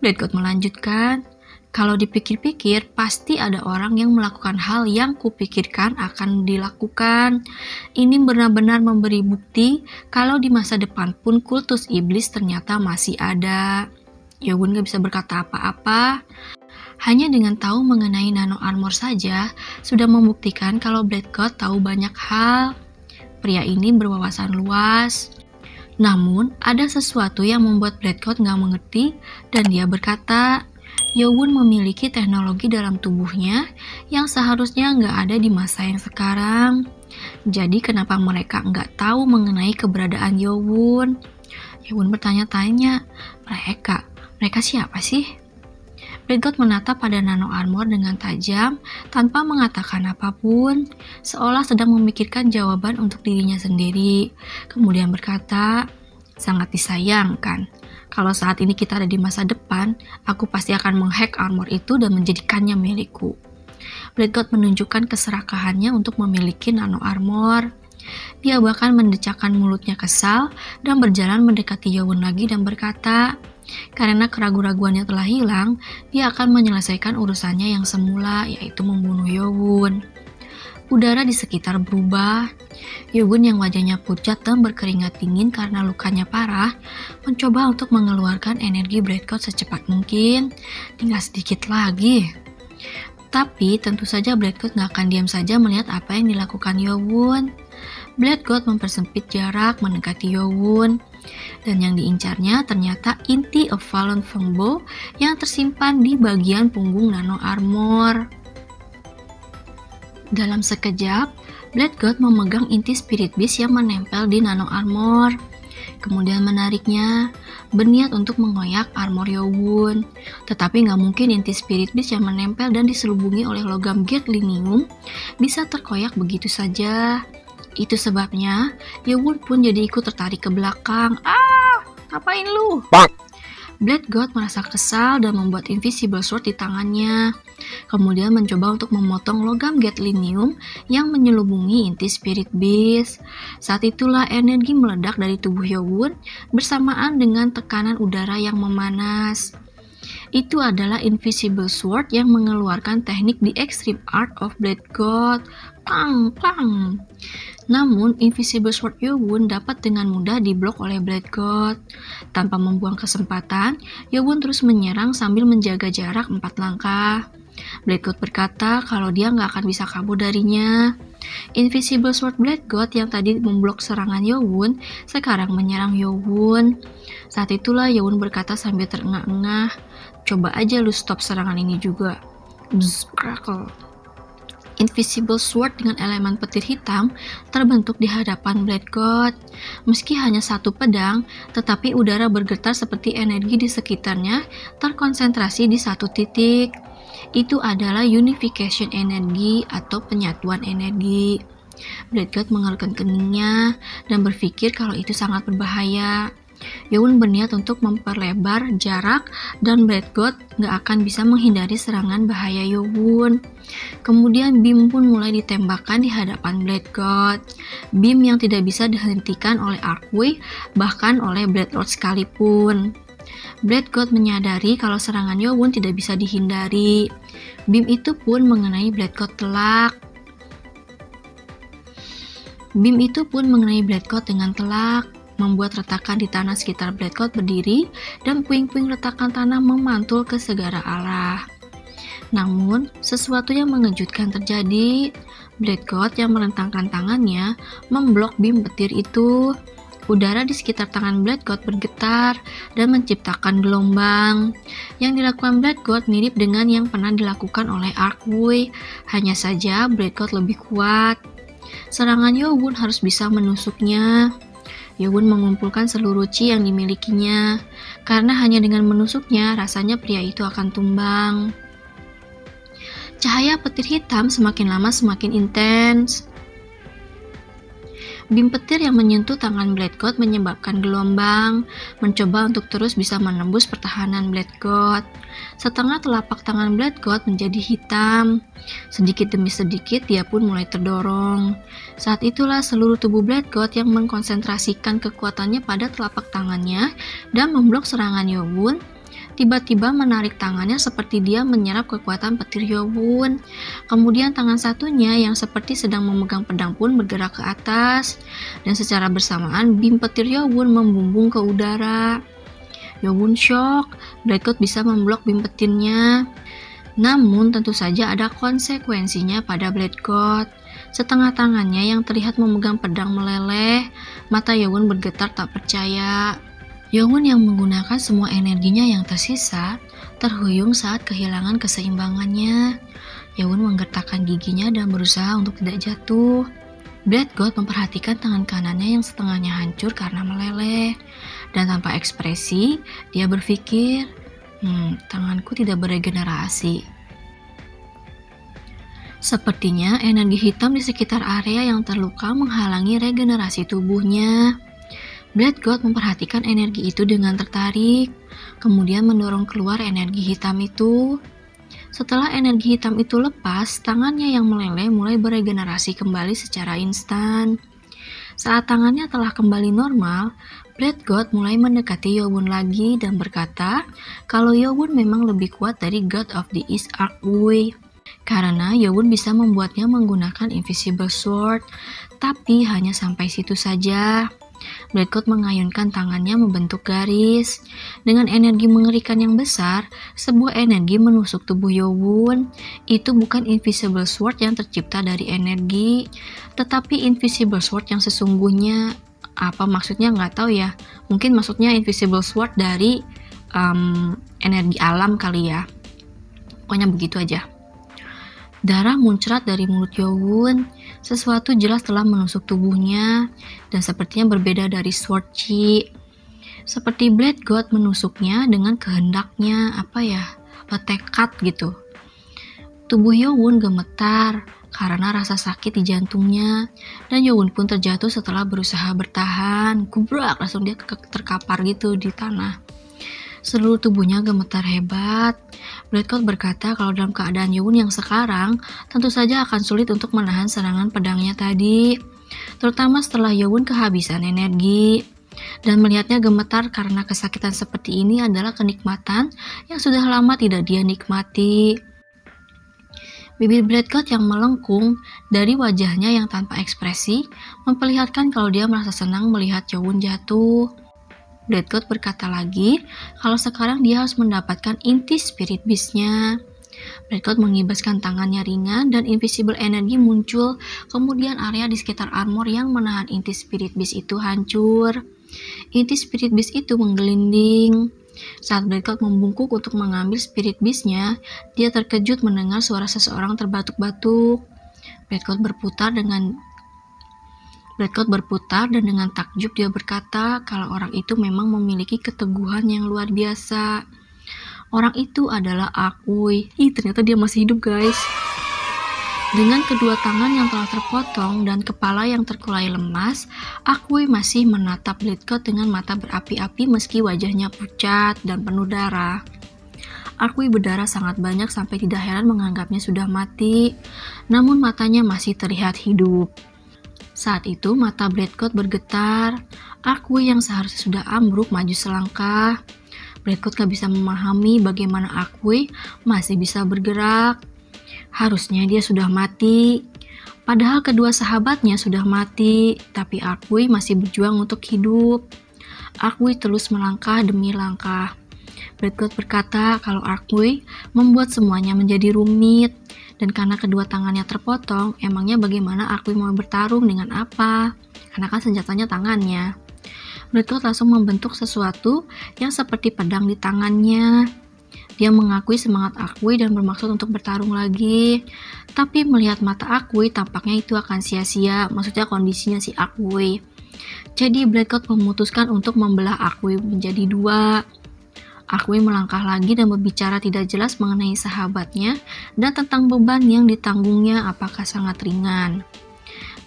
Blade God melanjutkan, kalau dipikir-pikir, pasti ada orang yang melakukan hal yang kupikirkan akan dilakukan. Ini benar-benar memberi bukti kalau di masa depan pun kultus iblis ternyata masih ada. Yowun gak bisa berkata apa-apa. Hanya dengan tahu mengenai nano armor saja, sudah membuktikan kalau Black God tahu banyak hal. Pria ini berwawasan luas. Namun, ada sesuatu yang membuat Black God gak mengerti, dan dia berkata, Yowun memiliki teknologi dalam tubuhnya yang seharusnya nggak ada di masa yang sekarang. Jadi kenapa mereka nggak tahu mengenai keberadaan Yowun? Yowun bertanya-tanya, mereka siapa sih? Black God menatap pada nano armor dengan tajam tanpa mengatakan apapun, seolah sedang memikirkan jawaban untuk dirinya sendiri. Kemudian berkata, sangat disayangkan. Kalau saat ini kita ada di masa depan, aku pasti akan menghack armor itu dan menjadikannya milikku. Black God menunjukkan keserakahannya untuk memiliki nano armor. Dia bahkan mendecakkan mulutnya kesal dan berjalan mendekati Yowun lagi dan berkata, karena keraguan-raguannya telah hilang, dia akan menyelesaikan urusannya yang semula, yaitu membunuh Yowun. Udara di sekitar berubah. Yowun yang wajahnya pucat dan berkeringat dingin karena lukanya parah, mencoba untuk mengeluarkan energi Black God secepat mungkin. Tinggal sedikit lagi. Tapi tentu saja Black God gak akan diam saja melihat apa yang dilakukan Yowun. Black God mempersempit jarak mendekati Yowun. Dan yang diincarnya ternyata inti of Fallen Fengbo yang tersimpan di bagian punggung nano armor. Dalam sekejap, Black God memegang inti Spirit Beast yang menempel di nano armor. Kemudian menariknya, berniat untuk mengoyak armor Yowun. Tetapi nggak mungkin inti Spirit Beast yang menempel dan diselubungi oleh logam gadolinium bisa terkoyak begitu saja. Itu sebabnya, Yowun pun jadi ikut tertarik ke belakang. Ngapain lu? Black God merasa kesal dan membuat Invisible Sword di tangannya. Kemudian mencoba untuk memotong logam gadolinium yang menyelubungi inti Spirit Beast. Saat itulah energi meledak dari tubuh Yowun bersamaan dengan tekanan udara yang memanas. Itu adalah Invisible Sword yang mengeluarkan teknik The Extreme Art of Black God. Plang, plang. Namun, Invisible Sword Yowun dapat dengan mudah diblok oleh Black God. Tanpa membuang kesempatan, Yowun terus menyerang sambil menjaga jarak 4 langkah. Black God berkata kalau dia nggak akan bisa kabur darinya. Invisible Sword Black God yang tadi memblok serangan Yowun, sekarang menyerang Yowun. Saat itulah Yowun berkata sambil terengah-engah, coba aja lu stop serangan ini juga. Bzz, crackle. Invisible Sword dengan elemen petir hitam terbentuk di hadapan Black God. Meski hanya satu pedang, tetapi udara bergetar seperti energi di sekitarnya terkonsentrasi di satu titik. Itu adalah unification energi atau penyatuan energi. Black God mengerutkan keningnya dan berpikir kalau itu sangat berbahaya. Yowun berniat untuk memperlebar jarak dan Black God gak akan bisa menghindari serangan bahaya Yowun. Kemudian beam pun mulai ditembakkan di hadapan Black God. Beam yang tidak bisa dihentikan oleh Archway, bahkan oleh Black Lord sekalipun. Black God menyadari kalau serangan Yowun tidak bisa dihindari. Beam itu pun mengenai Black God telak. Beam itu pun mengenai Black God dengan telak, membuat retakan di tanah sekitar Black God berdiri dan puing-puing retakan tanah memantul ke segala arah. Namun, sesuatu yang mengejutkan terjadi. Black God yang merentangkan tangannya memblok beam petir itu. Udara di sekitar tangan Black God bergetar dan menciptakan gelombang. Yang dilakukan Black God mirip dengan yang pernah dilakukan oleh Archway, hanya saja Black God lebih kuat. Serangan Yowun harus bisa menusuknya. Yowun mengumpulkan seluruh chi yang dimilikinya, karena hanya dengan menusuknya rasanya pria itu akan tumbang. Cahaya petir hitam semakin lama semakin intens. Beam petir yang menyentuh tangan Black God menyebabkan gelombang, mencoba untuk terus bisa menembus pertahanan Black God. Setengah telapak tangan Black God menjadi hitam. Sedikit demi sedikit dia pun mulai terdorong. Saat itulah seluruh tubuh Black God yang mengkonsentrasikan kekuatannya pada telapak tangannya dan memblok serangan Yowun, tiba-tiba menarik tangannya seperti dia menyerap kekuatan petir Yowun. Kemudian tangan satunya yang seperti sedang memegang pedang pun bergerak ke atas, dan secara bersamaan beam petir Yowun membumbung ke udara. Yowun shock, Blackcoat bisa memblok bim petirnya. Namun tentu saja ada konsekuensinya pada Blackcoat. Setengah tangannya yang terlihat memegang pedang meleleh, mata Yowun bergetar tak percaya. Yowun yang menggunakan semua energinya yang tersisa, terhuyung saat kehilangan keseimbangannya. Yowun menggertakkan giginya dan berusaha untuk tidak jatuh. Blackcoat memperhatikan tangan kanannya yang setengahnya hancur karena meleleh. Dan tanpa ekspresi, dia berpikir, tanganku tidak beregenerasi. Sepertinya energi hitam di sekitar area yang terluka menghalangi regenerasi tubuhnya. Blackcoat memperhatikan energi itu dengan tertarik, kemudian mendorong keluar energi hitam itu. Setelah energi hitam itu lepas, tangannya yang meleleh mulai beregenerasi kembali secara instan. Saat tangannya telah kembali normal, Blackcoat mulai mendekati Yowun lagi dan berkata kalau Yowun memang lebih kuat dari God of the East Archway. Karena Yowun bisa membuatnya menggunakan Invisible Sword, tapi hanya sampai situ saja. Blackcoat mengayunkan tangannya membentuk garis. Dengan energi mengerikan yang besar, sebuah energi menusuk tubuh Yowun. Itu bukan Invisible Sword yang tercipta dari energi, tetapi Invisible Sword yang sesungguhnya. Apa maksudnya nggak tahu ya. Mungkin maksudnya Invisible Sword dari energi alam kali ya. Pokoknya begitu aja. Darah muncrat dari mulut Yowun. Sesuatu jelas telah menusuk tubuhnya dan sepertinya berbeda dari Sword Chi. Seperti Blackcoat menusuknya dengan kehendaknya, tekad gitu. Tubuh Yowun gemetar karena rasa sakit di jantungnya dan Yowun pun terjatuh setelah berusaha bertahan. Gubrak, langsung dia terkapar gitu di tanah. Seluruh tubuhnya gemetar hebat. Blackcoat berkata kalau dalam keadaan Yowun yang sekarang, tentu saja akan sulit untuk menahan serangan pedangnya tadi. Terutama setelah Yowun kehabisan energi. Dan melihatnya gemetar karena kesakitan seperti ini adalah kenikmatan yang sudah lama tidak dia nikmati. Bibir Blackcoat yang melengkung dari wajahnya yang tanpa ekspresi memperlihatkan kalau dia merasa senang melihat Yowun jatuh. Blackcoat berkata lagi kalau sekarang dia harus mendapatkan inti Spirit Beast-nya. Blackcoat mengibaskan tangannya ringan dan Invisible Energy muncul, kemudian area di sekitar armor yang menahan inti Spirit Beast itu hancur. Inti Spirit Beast itu menggelinding. Saat Blackcoat membungkuk untuk mengambil Spirit Beast-nya, dia terkejut mendengar suara seseorang terbatuk-batuk. Blackcoat berputar dan dengan takjub dia berkata kalau orang itu memang memiliki keteguhan yang luar biasa. Orang itu adalah Archway. Ternyata dia masih hidup, guys. Dengan kedua tangan yang telah terpotong dan kepala yang terkulai lemas, Archway masih menatap Blackcoat dengan mata berapi-api meski wajahnya pucat dan penuh darah. Archway berdarah sangat banyak sampai tidak heran menganggapnya sudah mati, namun matanya masih terlihat hidup. Saat itu mata Blackcoat bergetar. Archway yang seharusnya sudah ambruk maju selangkah. Blackcoat gak bisa memahami bagaimana Archway masih bisa bergerak. Harusnya dia sudah mati. Padahal kedua sahabatnya sudah mati, tapi Archway masih berjuang untuk hidup. Archway terus melangkah demi langkah. Blackcoat berkata kalau Archway membuat semuanya menjadi rumit. Dan karena kedua tangannya terpotong, emangnya bagaimana Archway mau bertarung dengan apa? Karena kan senjatanya tangannya. Blackcoat langsung membentuk sesuatu yang seperti pedang di tangannya. Dia mengakui semangat Archway dan bermaksud untuk bertarung lagi. Tapi melihat mata Archway, tampaknya itu akan sia-sia. Maksudnya kondisinya si Archway. Jadi Blackcoat memutuskan untuk membelah Archway menjadi dua. Archway melangkah lagi dan berbicara tidak jelas mengenai sahabatnya dan tentang beban yang ditanggungnya apakah sangat ringan.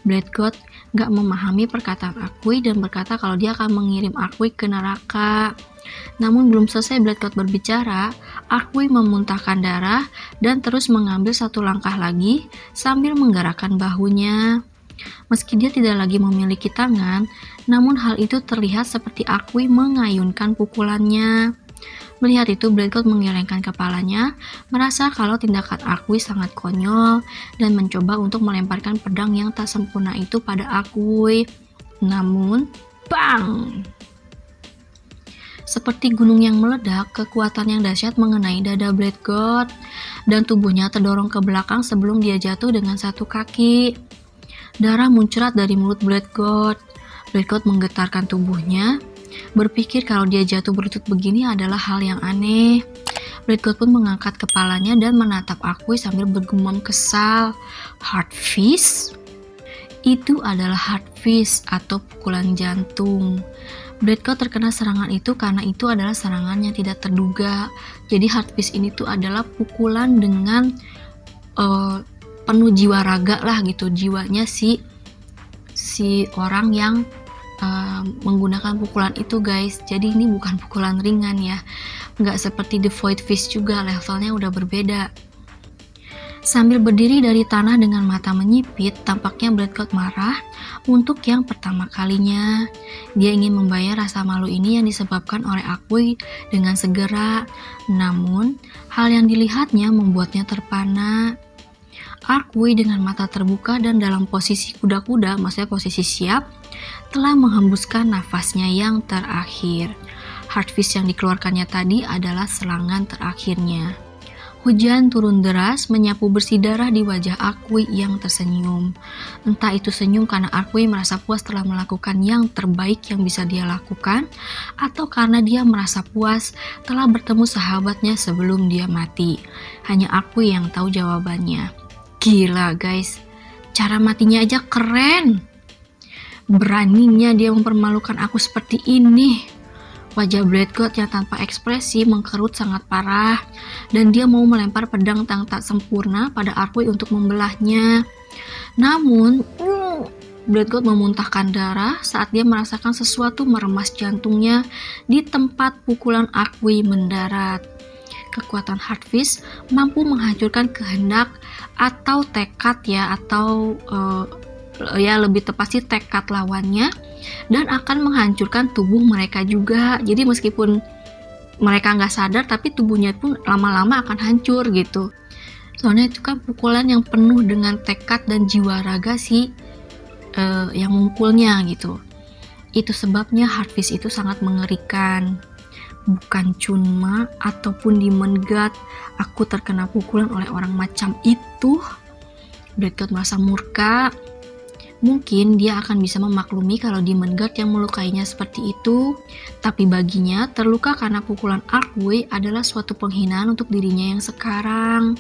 Blackcoat gak memahami perkataan Archway dan berkata kalau dia akan mengirim Archway ke neraka. Namun belum selesai Blackcoat berbicara, Archway memuntahkan darah dan terus mengambil satu langkah lagi sambil menggerakkan bahunya. Meski dia tidak lagi memiliki tangan, namun hal itu terlihat seperti Archway mengayunkan pukulannya. Melihat itu, Blackcoat menggelengkan kepalanya, merasa kalau tindakan Archway sangat konyol, dan mencoba untuk melemparkan pedang yang tak sempurna itu pada Archway. Namun, bang! Seperti gunung yang meledak, kekuatan yang dahsyat mengenai dada Black God, dan tubuhnya terdorong ke belakang sebelum dia jatuh dengan satu kaki. Darah muncrat dari mulut Black God. Black God menggetarkan tubuhnya, berpikir kalau dia jatuh berlutut begini adalah hal yang aneh. Black God pun mengangkat kepalanya dan menatap Akui sambil bergumam kesal. Heart fist? Itu adalah heart fist atau pukulan jantung. Black God terkena serangan itu karena itu adalah serangan yang tidak terduga. Jadi heart fist ini tuh adalah pukulan dengan penuh jiwa raga lah gitu, jiwanya si orang yang menggunakan pukulan itu guys. Jadi ini bukan pukulan ringan ya, nggak seperti The Void Fist juga, levelnya udah berbeda. Sambil berdiri dari tanah dengan mata menyipit, tampaknya Black God marah untuk yang pertama kalinya. Dia ingin membayar rasa malu ini yang disebabkan oleh Akui dengan segera. Namun, hal yang dilihatnya membuatnya terpana. Akui dengan mata terbuka dan dalam posisi kuda-kuda, maksudnya posisi siap, telah menghembuskan nafasnya yang terakhir. Heart fist yang dikeluarkannya tadi adalah serangan terakhirnya. Hujan turun deras menyapu bersih darah di wajah Akui yang tersenyum. Entah itu senyum karena Akui merasa puas telah melakukan yang terbaik yang bisa dia lakukan, atau karena dia merasa puas telah bertemu sahabatnya sebelum dia mati. Hanya Akui yang tahu jawabannya. Gila guys, cara matinya aja keren. Beraninya dia mempermalukan aku seperti ini. Wajah Black God yang tanpa ekspresi mengkerut sangat parah, dan dia mau melempar pedang yang tak sempurna pada Akui untuk membelahnya. Namun, Black God memuntahkan darah saat dia merasakan sesuatu meremas jantungnya di tempat pukulan Akui mendarat. Kekuatan Heart Fist mampu menghancurkan kehendak atau tekad ya, atau ya lebih tepat sih tekad lawannya, dan akan menghancurkan tubuh mereka juga. Jadi meskipun mereka nggak sadar, tapi tubuhnya pun lama-lama akan hancur gitu. Soalnya itu kan pukulan yang penuh dengan tekad dan jiwa raga sih yang mukulnya gitu. Itu sebabnya Heart Fist itu sangat mengerikan. Bukan Chunma ataupun Demon God, aku terkena pukulan oleh orang macam itu. Black God merasa murka. Mungkin dia akan bisa memaklumi kalau Demon God yang melukainya seperti itu, tapi baginya terluka karena pukulan Akui adalah suatu penghinaan untuk dirinya yang sekarang.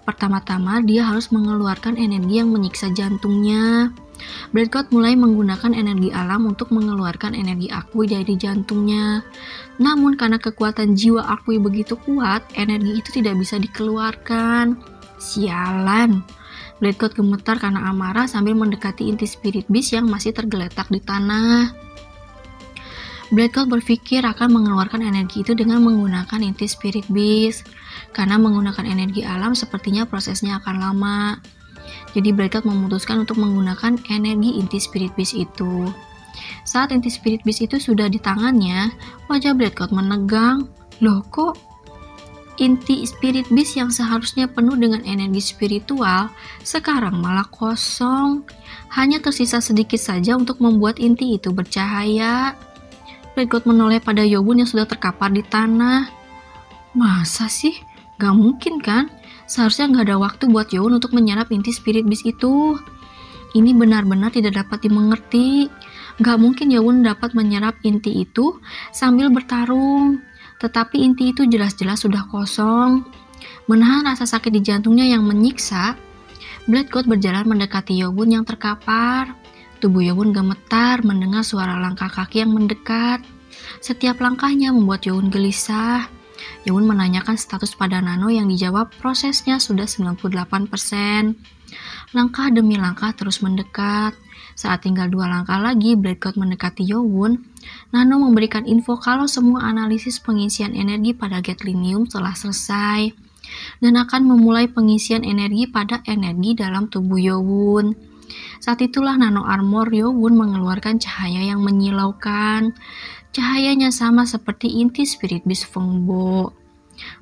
Pertama-tama dia harus mengeluarkan energi yang menyiksa jantungnya. Black God mulai menggunakan energi alam untuk mengeluarkan energi Akui dari jantungnya. Namun karena kekuatan jiwa Akui begitu kuat, energi itu tidak bisa dikeluarkan. Sialan. Black God gemetar karena amarah sambil mendekati inti Spirit Beast yang masih tergeletak di tanah. Black God berpikir akan mengeluarkan energi itu dengan menggunakan inti Spirit Beast. Karena menggunakan energi alam sepertinya prosesnya akan lama. Jadi Black God memutuskan untuk menggunakan energi inti Spirit Beast itu. Saat inti Spirit Beast itu sudah di tangannya, wajah Black God menegang. Loh kok inti Spirit Beast yang seharusnya penuh dengan energi spiritual, sekarang malah kosong. Hanya tersisa sedikit saja untuk membuat inti itu bercahaya. Black God menoleh pada Yobun yang sudah terkapar di tanah. Masa sih? Gak mungkin kan? Seharusnya gak ada waktu buat Yobun untuk menyerap inti Spirit Beast itu. Ini benar-benar tidak dapat dimengerti. Gak mungkin Yobun dapat menyerap inti itu sambil bertarung. Tetapi inti itu jelas-jelas sudah kosong. Menahan rasa sakit di jantungnya yang menyiksa, Black God berjalan mendekati Yobun yang terkapar. Tubuh Yobun gemetar mendengar suara langkah kaki yang mendekat. Setiap langkahnya membuat Yobun gelisah. Yobun menanyakan status pada Nano yang dijawab prosesnya sudah 98%. Langkah demi langkah terus mendekat. Saat tinggal 2 langkah lagi Black God mendekati Yobun, Nano memberikan info kalau semua analisis pengisian energi pada Gatlinium telah selesai dan akan memulai pengisian energi pada energi dalam tubuh Yobun. Saat itulah nano armor Yobun mengeluarkan cahaya yang menyilaukan. Cahayanya sama seperti inti Spirit Beast Fengbo.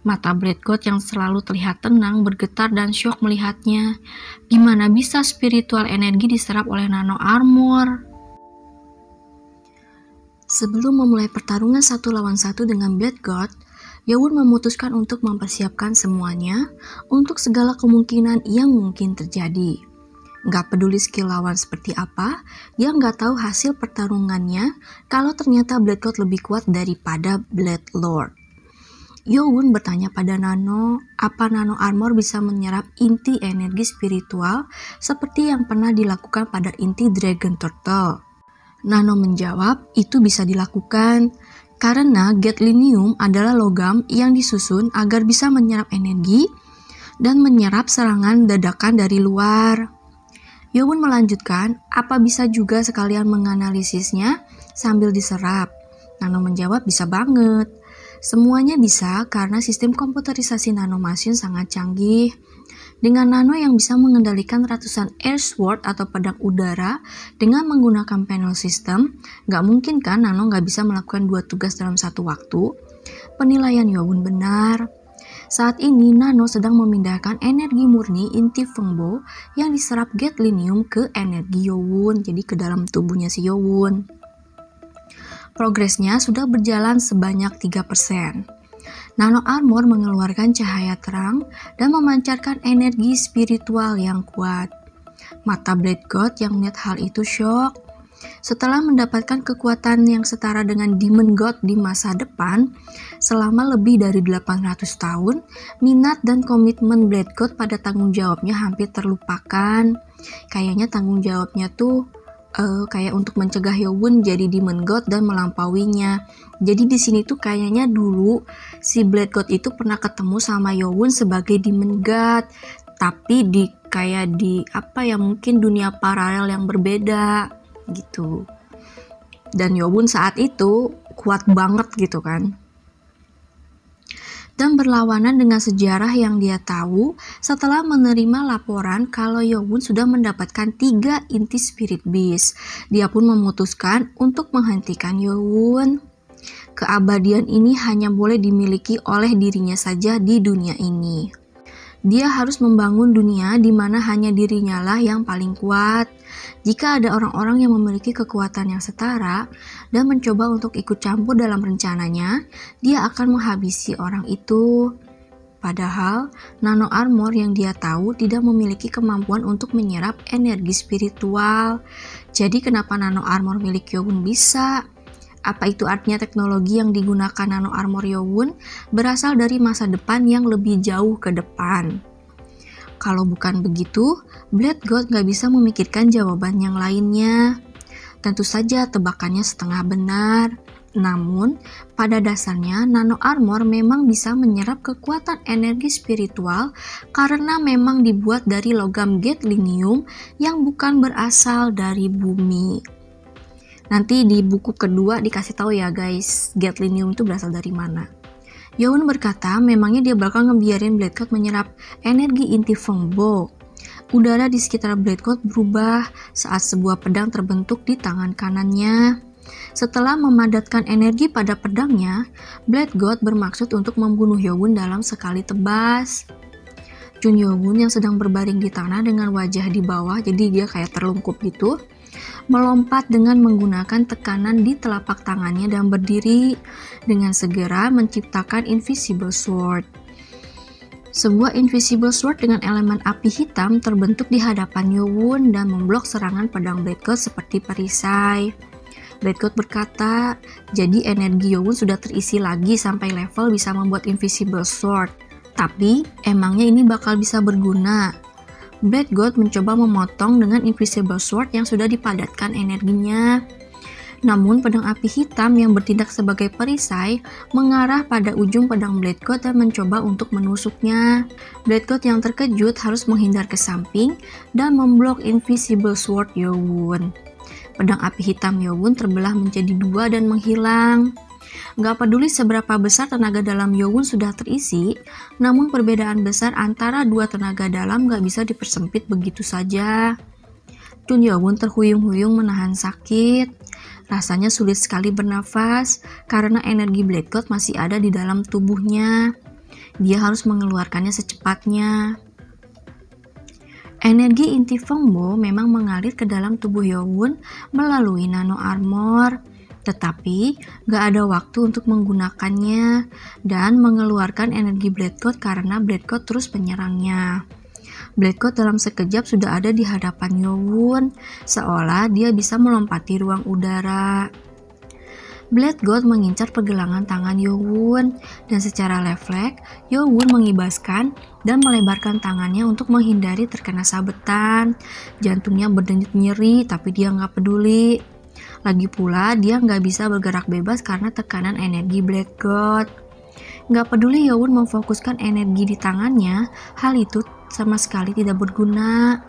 Mata Black God yang selalu terlihat tenang bergetar dan syok melihatnya. Gimana bisa spiritual energi diserap oleh nano armor? Sebelum memulai pertarungan 1 lawan 1 dengan Blade God, Yowun memutuskan untuk mempersiapkan semuanya untuk segala kemungkinan yang mungkin terjadi. Gak peduli skill lawan seperti apa, dia gak tahu hasil pertarungannya kalau ternyata Blade God lebih kuat daripada Blade Lord. Yowun bertanya pada Nano, apa Nano Armor bisa menyerap inti energi spiritual seperti yang pernah dilakukan pada inti Dragon Turtle. Nano menjawab, itu bisa dilakukan karena gadolinium adalah logam yang disusun agar bisa menyerap energi dan menyerap serangan dadakan dari luar. Yowun melanjutkan, apa bisa juga sekalian menganalisisnya sambil diserap? Nano menjawab, bisa banget. Semuanya bisa karena sistem komputerisasi Nano Machine sangat canggih. Dengan Nano yang bisa mengendalikan ratusan air sword atau pedang udara dengan menggunakan panel system, gak mungkin kan Nano gak bisa melakukan 2 tugas dalam satu waktu? Penilaian Yowun benar. Saat ini Nano sedang memindahkan energi murni inti Fengbo yang diserap gadolinium ke energi Yowun, jadi ke dalam tubuhnya si Yowun. Progresnya sudah berjalan sebanyak 3%. Nano Armor mengeluarkan cahaya terang dan memancarkan energi spiritual yang kuat. Mata Blade God yang melihat hal itu syok. Setelah mendapatkan kekuatan yang setara dengan Demon God di masa depan, selama lebih dari 800 tahun, minat dan komitmen Blade God pada tanggung jawabnya hampir terlupakan. Kayaknya tanggung jawabnya tuh kayak untuk mencegah Yowun jadi Demon God dan melampauinya. Jadi di sini tuh kayaknya dulu si Blade God itu pernah ketemu sama Yowun sebagai Demon God, tapi di mungkin dunia paralel yang berbeda gitu. Dan Yowun saat itu kuat banget gitu kan. Dan berlawanan dengan sejarah yang dia tahu setelah menerima laporan kalau Yowun sudah mendapatkan 3 inti Spirit Beast. Dia pun memutuskan untuk menghentikan Yowun. Keabadian ini hanya boleh dimiliki oleh dirinya saja di dunia ini. Dia harus membangun dunia di mana hanya dirinya lah yang paling kuat. Jika ada orang-orang yang memiliki kekuatan yang setara dan mencoba untuk ikut campur dalam rencananya, dia akan menghabisi orang itu. Padahal, Nano Armor yang dia tahu tidak memiliki kemampuan untuk menyerap energi spiritual. Jadi kenapa Nano Armor milik Yowun bisa? Apa itu artinya teknologi yang digunakan Nano Armor Yowun berasal dari masa depan yang lebih jauh ke depan? Kalau bukan begitu, Blade God gak bisa memikirkan jawaban yang lainnya. Tentu saja tebakannya setengah benar. Namun, pada dasarnya Nano Armor memang bisa menyerap kekuatan energi spiritual karena memang dibuat dari logam gadolinium yang bukan berasal dari bumi. Nanti di buku kedua dikasih tahu ya guys, gadolinium itu berasal dari mana. Yowun berkata memangnya dia bakal ngebiarin Blade God menyerap energi inti Fengbo. Udara di sekitar Blade God berubah saat sebuah pedang terbentuk di tangan kanannya. Setelah memadatkan energi pada pedangnya, Blade God bermaksud untuk membunuh Yowun dalam sekali tebas. Chun Yowun yang sedang berbaring di tanah dengan wajah di bawah, jadi dia kayak terlungkup gitu, melompat dengan menggunakan tekanan di telapak tangannya dan berdiri dengan segera menciptakan Invisible Sword. Sebuah Invisible Sword dengan elemen api hitam terbentuk di hadapan Yowun dan memblok serangan pedang Blade God seperti perisai. Blade God berkata, jadi energi Yowun sudah terisi lagi sampai level bisa membuat Invisible Sword. Tapi emangnya ini bakal bisa berguna? Blade God mencoba memotong dengan Invisible Sword yang sudah dipadatkan energinya. Namun pedang api hitam yang bertindak sebagai perisai mengarah pada ujung pedang Blade God dan mencoba untuk menusuknya. Blade God yang terkejut harus menghindar ke samping dan memblok Invisible Sword Yowun. Pedang api hitam Yowun terbelah menjadi 2 dan menghilang. Gak peduli seberapa besar tenaga dalam Yowun sudah terisi, namun perbedaan besar antara 2 tenaga dalam gak bisa dipersempit begitu saja. Chun Yowun terhuyung-huyung menahan sakit. Rasanya sulit sekali bernafas karena energi Blade God masih ada di dalam tubuhnya. Dia harus mengeluarkannya secepatnya. Energi inti Fengbo memang mengalir ke dalam tubuh Yowun melalui Nano Armor. Tetapi gak ada waktu untuk menggunakannya dan mengeluarkan energi Black God karena Black God terus menyerangnya. Black God dalam sekejap sudah ada di hadapan Yowun, seolah dia bisa melompati ruang udara. Black God mengincar pergelangan tangan Yowun, dan secara refleks, Yowun mengibaskan dan melebarkan tangannya untuk menghindari terkena sabetan. Jantungnya berdenyut nyeri, tapi dia nggak peduli. Lagi pula, dia nggak bisa bergerak bebas karena tekanan energi Black God. Nggak peduli Yowun memfokuskan energi di tangannya, hal itu sama sekali tidak berguna.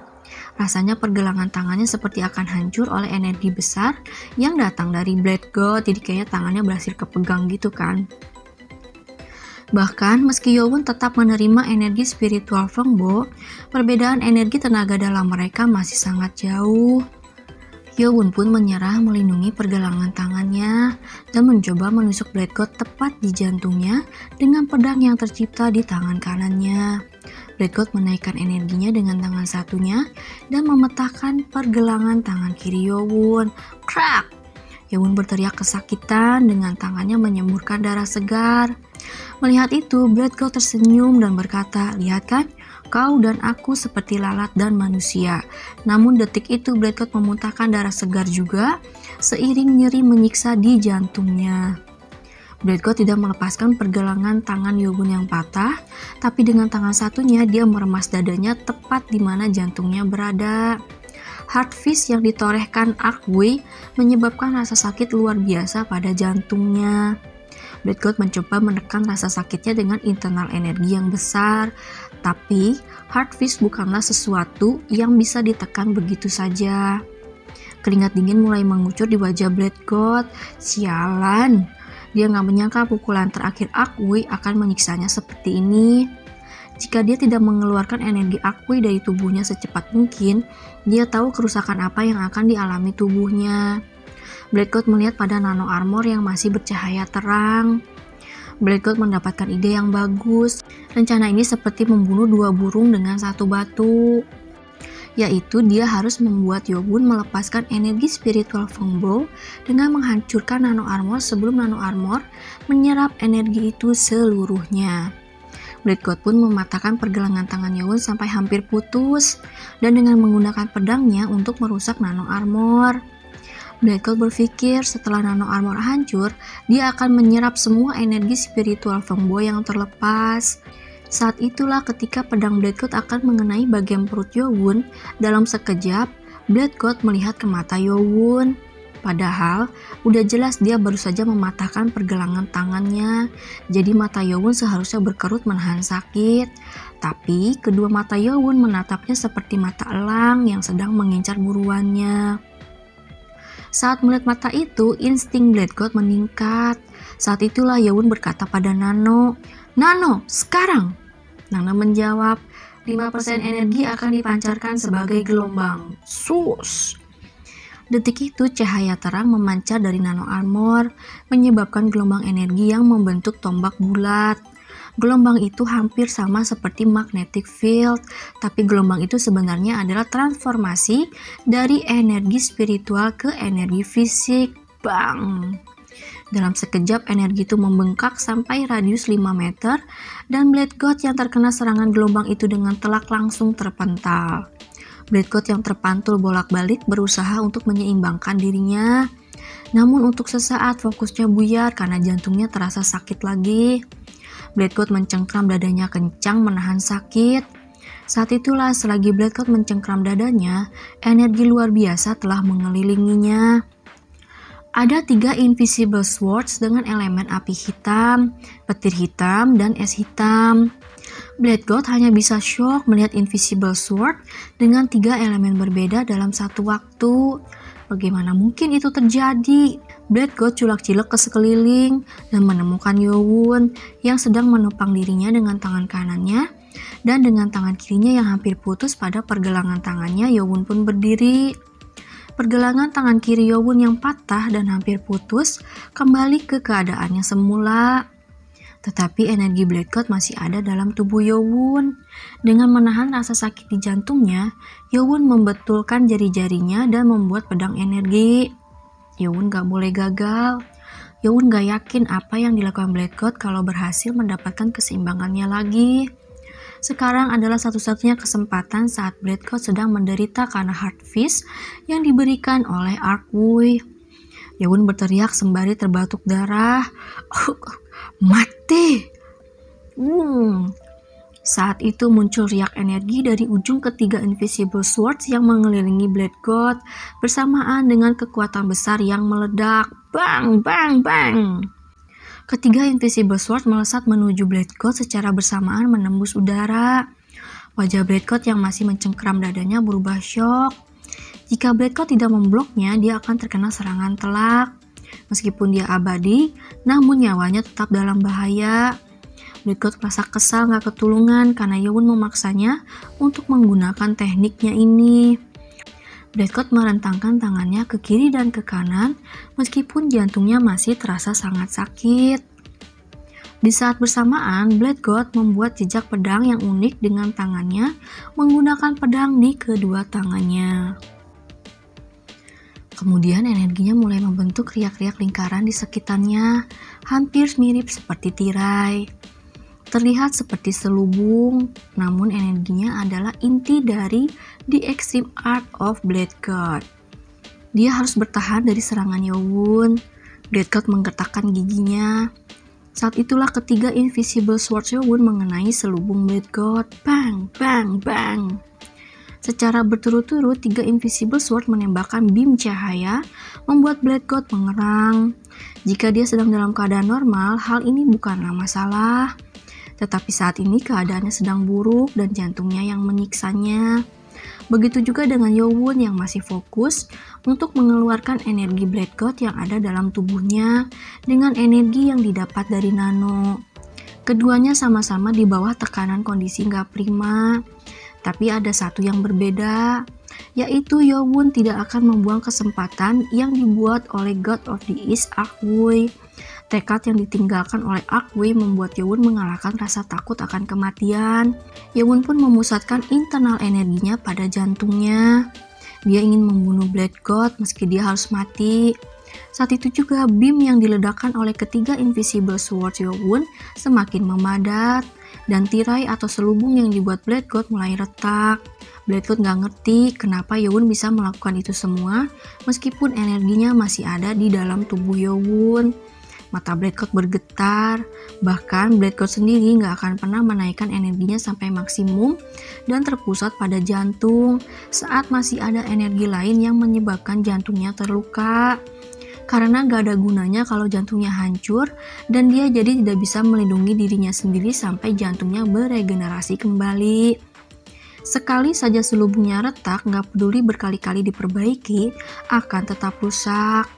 Rasanya pergelangan tangannya seperti akan hancur oleh energi besar yang datang dari Black God, jadi kayaknya tangannya berhasil kepegang gitu kan. Bahkan meski Yowun tetap menerima energi spiritual Feng Bo, perbedaan energi tenaga dalam mereka masih sangat jauh. Yowun pun menyerah melindungi pergelangan tangannya dan mencoba menusuk Black God tepat di jantungnya dengan pedang yang tercipta di tangan kanannya. Black God menaikkan energinya dengan tangan satunya dan memetahkan pergelangan tangan kiri Yowun. Krak! Yowun berteriak kesakitan dengan tangannya menyemburkan darah segar. Melihat itu, Black God tersenyum dan berkata, "Lihat kan, kau dan aku seperti lalat dan manusia." Namun detik itu Black God memuntahkan darah segar juga, seiring nyeri menyiksa di jantungnya. Black God tidak melepaskan pergelangan tangan Yowun yang patah, tapi dengan tangan satunya dia meremas dadanya tepat di mana jantungnya berada. Heart fist yang ditorehkan Arc Wei menyebabkan rasa sakit luar biasa pada jantungnya. Black God mencoba menekan rasa sakitnya dengan internal energi yang besar, tapi Heart fist bukanlah sesuatu yang bisa ditekan begitu saja. Keringat dingin mulai mengucur di wajah Black God. Sialan! Dia nggak menyangka pukulan terakhir Arc Wei akan menyiksanya seperti ini. Jika dia tidak mengeluarkan energi Arc Wei dari tubuhnya secepat mungkin, dia tahu kerusakan apa yang akan dialami tubuhnya. Black God melihat pada nano armor yang masih bercahaya terang. Black God mendapatkan ide yang bagus. Rencana ini seperti membunuh dua burung dengan satu batu, yaitu dia harus membuat Yowun melepaskan energi spiritual Feng Bo dengan menghancurkan nano armor sebelum nano armor menyerap energi itu seluruhnya. Black God pun mematahkan pergelangan tangan Yowun sampai hampir putus dan dengan menggunakan pedangnya untuk merusak nano armor. Black God berpikir setelah nano armor hancur, dia akan menyerap semua energi spiritual Feng Bo yang terlepas. Saat itulah ketika pedang Black God akan mengenai bagian perut Yowun. Dalam sekejap, Black God melihat ke mata Yowun. Padahal, udah jelas dia baru saja mematahkan pergelangan tangannya. Jadi mata Yowun seharusnya berkerut menahan sakit. Tapi, kedua mata Yowun menatapnya seperti mata elang yang sedang mengincar buruannya. Saat melihat mata itu, insting Black God meningkat. Saat itulah Yowun berkata pada Nano, "Nano, sekarang!" Nano menjawab, 5% energi akan dipancarkan sebagai gelombang. Sus! Detik itu cahaya terang memancar dari nano armor, menyebabkan gelombang energi yang membentuk tombak bulat. Gelombang itu hampir sama seperti magnetic field, tapi gelombang itu sebenarnya adalah transformasi dari energi spiritual ke energi fisik. Bang! Dalam sekejap energi itu membengkak sampai radius 5 meter dan Black God yang terkena serangan gelombang itu dengan telak langsung terpental. Black God yang terpantul bolak-balik berusaha untuk menyeimbangkan dirinya. Namun untuk sesaat fokusnya buyar karena jantungnya terasa sakit lagi. Black God mencengkram dadanya kencang menahan sakit. Saat itulah selagi Black God mencengkram dadanya, energi luar biasa telah mengelilinginya. Ada 3 invisible swords dengan elemen api hitam, petir hitam, dan es hitam. Black God hanya bisa shock melihat invisible sword dengan 3 elemen berbeda dalam satu waktu. Bagaimana mungkin itu terjadi? Black God culak-cilek ke sekeliling dan menemukan Yowun yang sedang menopang dirinya dengan tangan kanannya, dan dengan tangan kirinya yang hampir putus pada pergelangan tangannya, Yowun pun berdiri. Pergelangan tangan kiri Yowun yang patah dan hampir putus kembali ke keadaannya semula. Tetapi energi Black God masih ada dalam tubuh Yowun. Dengan menahan rasa sakit di jantungnya, Yowun membetulkan jari-jarinya dan membuat pedang energi. Yowun gak boleh gagal. Yowun gak yakin apa yang dilakukan Black God kalau berhasil mendapatkan keseimbangannya lagi. Sekarang adalah satu-satunya kesempatan saat Black God sedang menderita karena heart fish yang diberikan oleh Arkway. Yowun berteriak sembari terbatuk darah. Mati! Saat itu muncul riak energi dari ujung ketiga Invisible Swords yang mengelilingi Black God bersamaan dengan kekuatan besar yang meledak. Bang, bang, bang! Ketiga Invisible Sword melesat menuju Black God secara bersamaan menembus udara. Wajah Black God yang masih mencengkeram dadanya berubah syok. Jika Black God tidak membloknya, dia akan terkena serangan telak. Meskipun dia abadi, namun nyawanya tetap dalam bahaya. Black God merasa kesal gak ketulungan karena Yowun memaksanya untuk menggunakan tekniknya ini. Black God merentangkan tangannya ke kiri dan ke kanan meskipun jantungnya masih terasa sangat sakit. Di saat bersamaan, Black God membuat jejak pedang yang unik dengan tangannya menggunakan pedang di kedua tangannya. Kemudian energinya mulai membentuk riak-riak lingkaran di sekitarnya, hampir mirip seperti tirai. Terlihat seperti selubung, namun energinya adalah inti dari The Extreme Art of Black God. Dia harus bertahan dari serangan Yowun. Black God menggertakkan giginya. Saat itulah ketiga Invisible Sword Yowun mengenai selubung Black God. Bang, bang, bang. Secara berturut-turut, tiga Invisible Sword menembakkan beam cahaya, membuat Black God mengerang. Jika dia sedang dalam keadaan normal, hal ini bukanlah masalah. Tetapi saat ini keadaannya sedang buruk dan jantungnya yang menyiksanya. Begitu juga dengan Yowun yang masih fokus untuk mengeluarkan energi Black God yang ada dalam tubuhnya dengan energi yang didapat dari Nano. Keduanya sama-sama di bawah tekanan kondisi nggak prima. Tapi ada satu yang berbeda, yaitu Yowun tidak akan membuang kesempatan yang dibuat oleh God of the East Arkway. Tekad yang ditinggalkan oleh Arkway membuat Yowun mengalahkan rasa takut akan kematian. Yowun pun memusatkan internal energinya pada jantungnya. Dia ingin membunuh Black God meski dia harus mati. Saat itu juga beam yang diledakkan oleh ketiga Invisible Sword Yowun semakin memadat. Dan tirai atau selubung yang dibuat Black God mulai retak. Black God gak ngerti kenapa Yowun bisa melakukan itu semua meskipun energinya masih ada di dalam tubuh Yowun. Mata Black God bergetar, bahkan Black God sendiri gak akan pernah menaikkan energinya sampai maksimum dan terpusat pada jantung saat masih ada energi lain yang menyebabkan jantungnya terluka. Karena gak ada gunanya kalau jantungnya hancur dan dia jadi tidak bisa melindungi dirinya sendiri sampai jantungnya beregenerasi kembali. Sekali saja selubungnya retak, gak peduli berkali-kali diperbaiki, akan tetap rusak.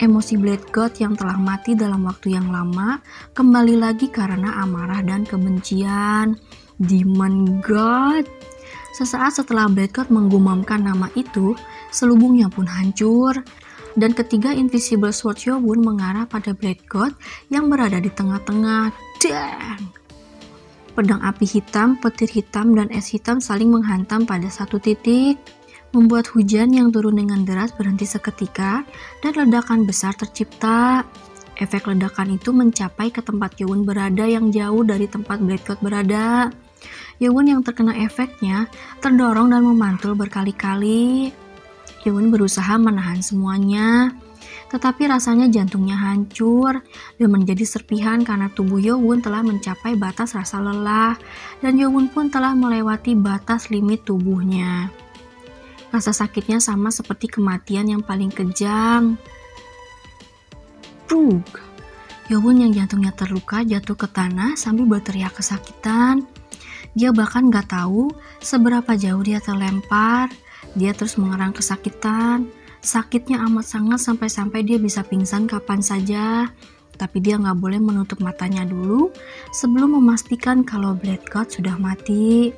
Emosi Black God yang telah mati dalam waktu yang lama kembali lagi karena amarah dan kebencian. Demon God. Sesaat setelah Black God menggumamkan nama itu, selubungnya pun hancur. Dan ketiga Invisible Sword Yowun mengarah pada Black God yang berada di tengah-tengah. Dang! Pedang api hitam, petir hitam, dan es hitam saling menghantam pada satu titik. Membuat hujan yang turun dengan deras berhenti seketika dan ledakan besar tercipta. Efek ledakan itu mencapai ke tempat Yowun berada yang jauh dari tempat Black God berada. Yowun yang terkena efeknya terdorong dan memantul berkali-kali. Yowun berusaha menahan semuanya, tetapi rasanya jantungnya hancur dan menjadi serpihan karena tubuh Yowun telah mencapai batas rasa lelah dan Yowun pun telah melewati batas limit tubuhnya. Rasa sakitnya sama seperti kematian yang paling kejam. Brug! Yowun yang jantungnya terluka jatuh ke tanah sambil berteriak kesakitan. Dia bahkan gak tahu seberapa jauh dia terlempar. Dia terus mengerang kesakitan. Sakitnya amat sangat sampai-sampai dia bisa pingsan kapan saja. Tapi dia gak boleh menutup matanya dulu sebelum memastikan kalau Black God sudah mati.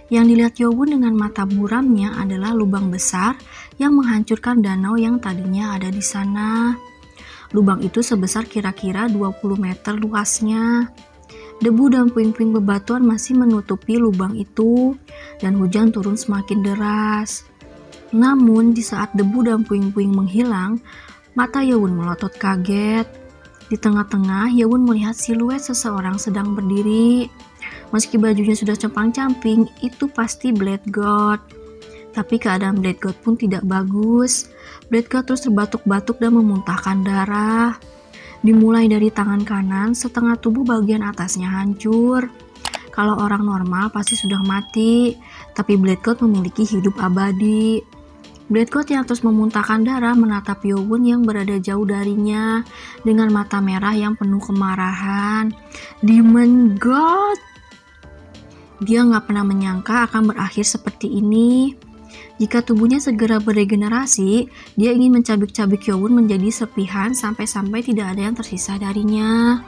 Yang dilihat Yowun dengan mata buramnya adalah lubang besar yang menghancurkan danau yang tadinya ada di sana. Lubang itu sebesar kira-kira 20 meter luasnya. Debu dan puing-puing bebatuan masih menutupi lubang itu dan hujan turun semakin deras. Namun di saat debu dan puing-puing menghilang, Mata Yewon melotot kaget. Di tengah-tengah, Yewon melihat siluet seseorang sedang berdiri. Meski bajunya sudah compang-camping, itu pasti Blade God. Tapi keadaan Blade God pun tidak bagus. Blade God terus terbatuk-batuk dan memuntahkan darah. Dimulai dari tangan kanan, setengah tubuh bagian atasnya hancur. Kalau orang normal pasti sudah mati, tapi Blade God memiliki hidup abadi. Blade God yang terus memuntahkan darah menatap Yewon yang berada jauh darinya dengan mata merah yang penuh kemarahan. Demon God! Dia nggak pernah menyangka akan berakhir seperti ini. Jika tubuhnya segera beregenerasi, dia ingin mencabik-cabik Yewon menjadi serpihan sampai-sampai tidak ada yang tersisa darinya.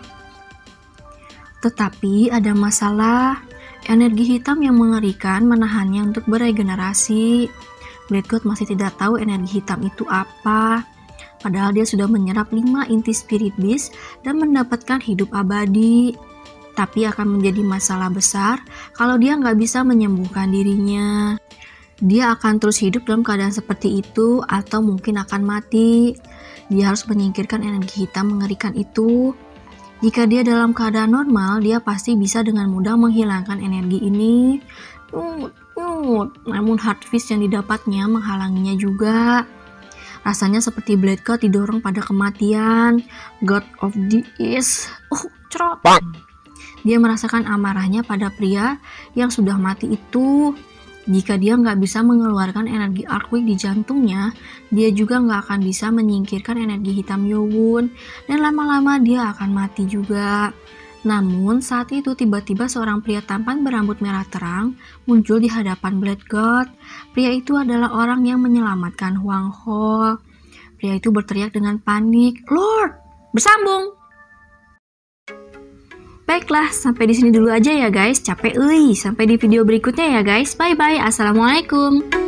Tetapi ada masalah, energi hitam yang mengerikan menahannya untuk beregenerasi. Blade God masih tidak tahu energi hitam itu apa. Padahal dia sudah menyerap 5 inti Spirit Beast dan mendapatkan hidup abadi. Tapi akan menjadi masalah besar kalau dia nggak bisa menyembuhkan dirinya. Dia akan terus hidup dalam keadaan seperti itu atau mungkin akan mati. Dia harus menyingkirkan energi hitam mengerikan itu. Jika dia dalam keadaan normal, dia pasti bisa dengan mudah menghilangkan energi ini. Namun Heartfish yang didapatnya menghalanginya juga. Rasanya seperti Blade God didorong pada kematian. God of the East. Cerot. Dia merasakan amarahnya pada pria yang sudah mati itu. Jika dia nggak bisa mengeluarkan energi Archwing di jantungnya, dia juga nggak akan bisa menyingkirkan energi hitam Yewon, dan lama-lama dia akan mati juga. Namun saat itu tiba-tiba seorang pria tampan berambut merah terang muncul di hadapan Blade God. Pria itu adalah orang yang menyelamatkan Huang Ho. Pria itu berteriak dengan panik, "Lord, bersambung!" Baiklah, sampai di sini dulu aja ya guys. Capek euy. Sampai di video berikutnya ya guys. Bye bye. Assalamualaikum.